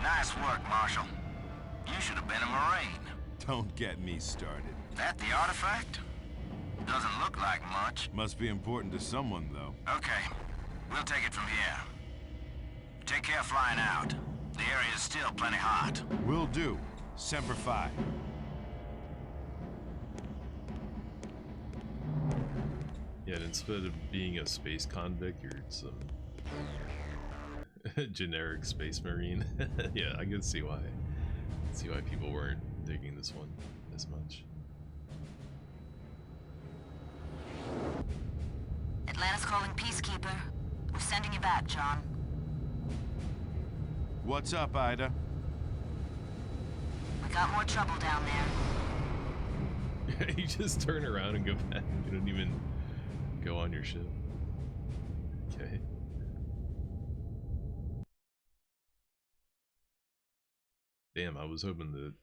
Nice work, Marshal. You should have been a Marine. Don't get me started. That the artifact? Doesn't look like much. Must be important to someone, though. Okay, we'll take it from here. Take care flying out. The area is still plenty hot. Will do. Semper Fi. Yeah, and instead of being a space convict, you're some generic space marine. Yeah, I can see why. See why people weren't digging this one as much. Atlanta's calling Peacekeeper. We're sending you back, John. What's up, Ida? We got more trouble down there. You just turn around and go back. You don't even go on your ship. Okay. Damn, I was hoping to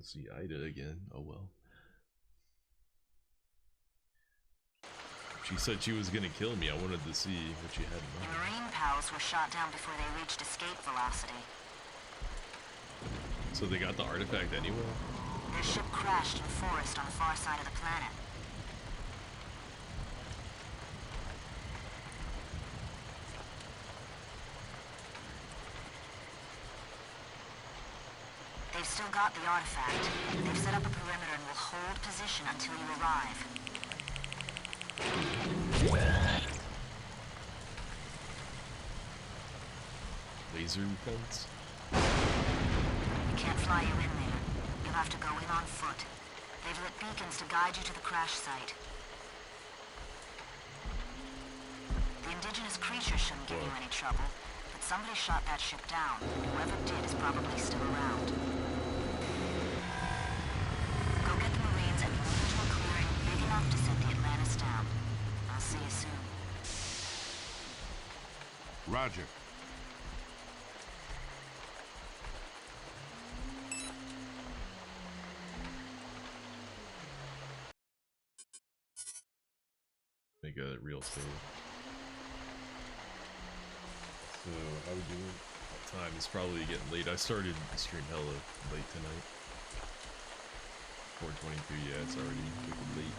see Ida again. Oh well. She said she was gonna kill me. I wanted to see what she had in mind. The Marine POWs were shot down before they reached escape velocity. So they got the artifact anyway? Their ship crashed in forest on the far side of the planet. They've still got the artifact. They've set up a perimeter and will hold position until you arrive. Laser fence? We can't fly you in there. You'll have to go in on foot. They've lit beacons to guide you to the crash site. The indigenous creatures shouldn't give you any trouble, but somebody shot that ship down. Whoever did is probably still around. Go get the Marines and move to a clear Roger. Make a real save. So how we doing? Time is probably getting late. I started the stream hella late tonight. 4:22. Yeah, it's already getting late.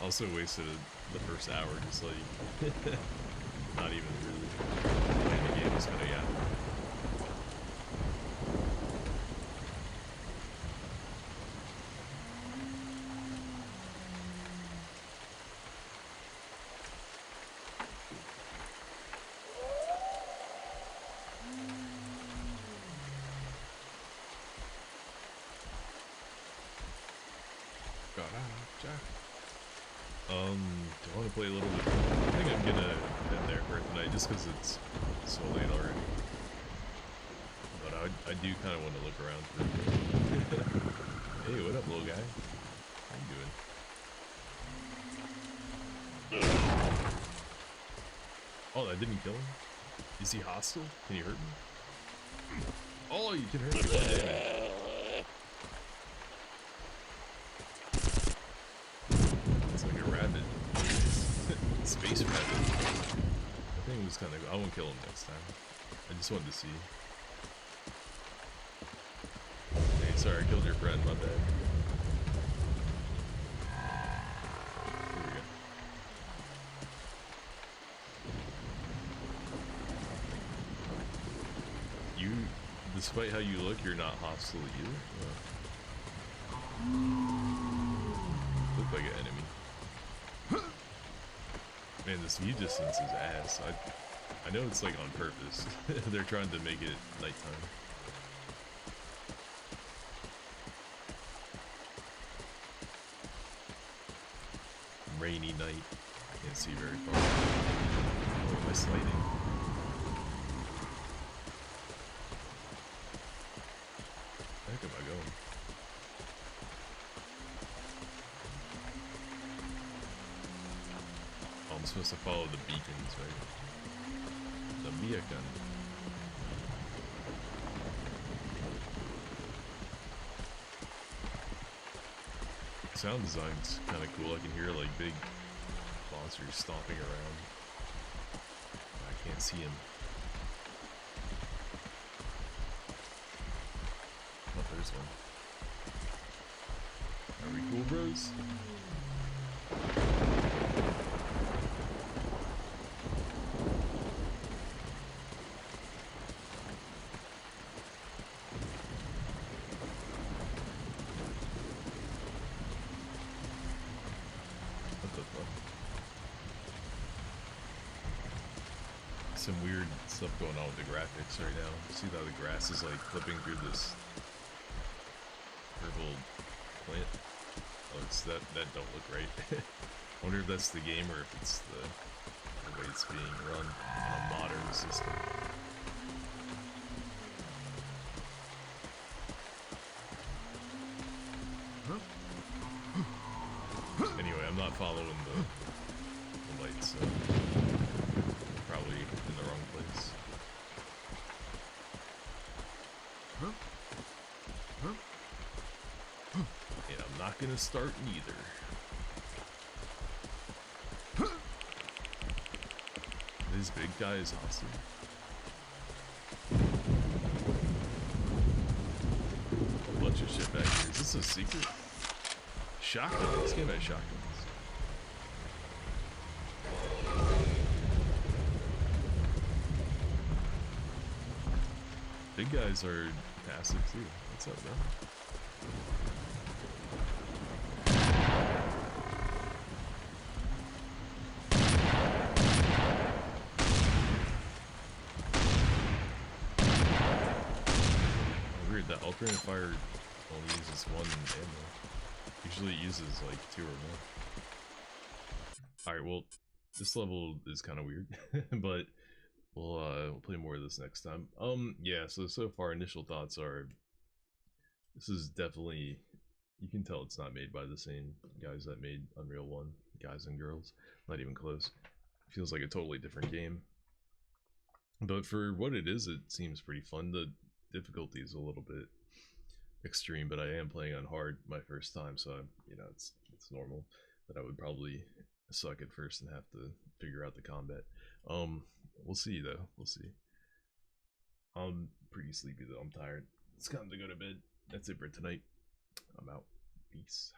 Also wasted the first hour just like not even really playing the game. Just kind of do I want to play a little bit? I think I'm gonna end there for tonight just because it's so late already. But I do kind of want to look around for a bit. Hey, what up, little guy? How you doing? Oh, that didn't kill him? Is he hostile? Can you hurt me? Oh, you can hurt me. Space rabbit. I think it was kind of. I won't kill him next time. I just wanted to see. Hey, sorry, I killed your friend. My bad. Here we go. You, despite how you look, you're not hostile either. Look like an enemy. Man, this view distance is ass. I know it's like on purpose. They're trying to make it nighttime. Rainy night. Can't see very far. Oh, am I sliding? The heck am I going? I'm supposed to follow the beacons, right? The beacon. Sound design's kind of cool. I can hear like big monsters stomping around. I can't see him. Oh, there's one. Are we cool, bros? Some weird stuff going on with the graphics right now. See how the grass is like clipping through this purple plant? Oh, it's that don't look right. I wonder if that's the game or if it's the way it's being run on a modern system. Anyway, I'm not following the lights, so probably in the wrong place. And I'm not gonna start neither. This big guy is awesome. A bunch of shit back here. Is this a secret? Shotgun. This game has shotguns. Big guys are passive too. What's up, bro? Weird, that alternate fire only uses one ammo. Usually it uses like 2 or more. Alright, well, this level is kind of weird, but we'll play more of this next time. Yeah, so far initial thoughts are, this is definitely, you can tell it's not made by the same guys that made Unreal 1, guys and girls, not even close. Feels like a totally different game. But for what it is, it seems pretty fun. The difficulty is a little bit extreme, but I am playing on hard my first time, so you know, it's normal that I would probably suck at first and have to figure out the combat. We'll see though. We'll see. I'm pretty sleepy though. I'm tired. It's time to go to bed. That's it for tonight. I'm out. Peace.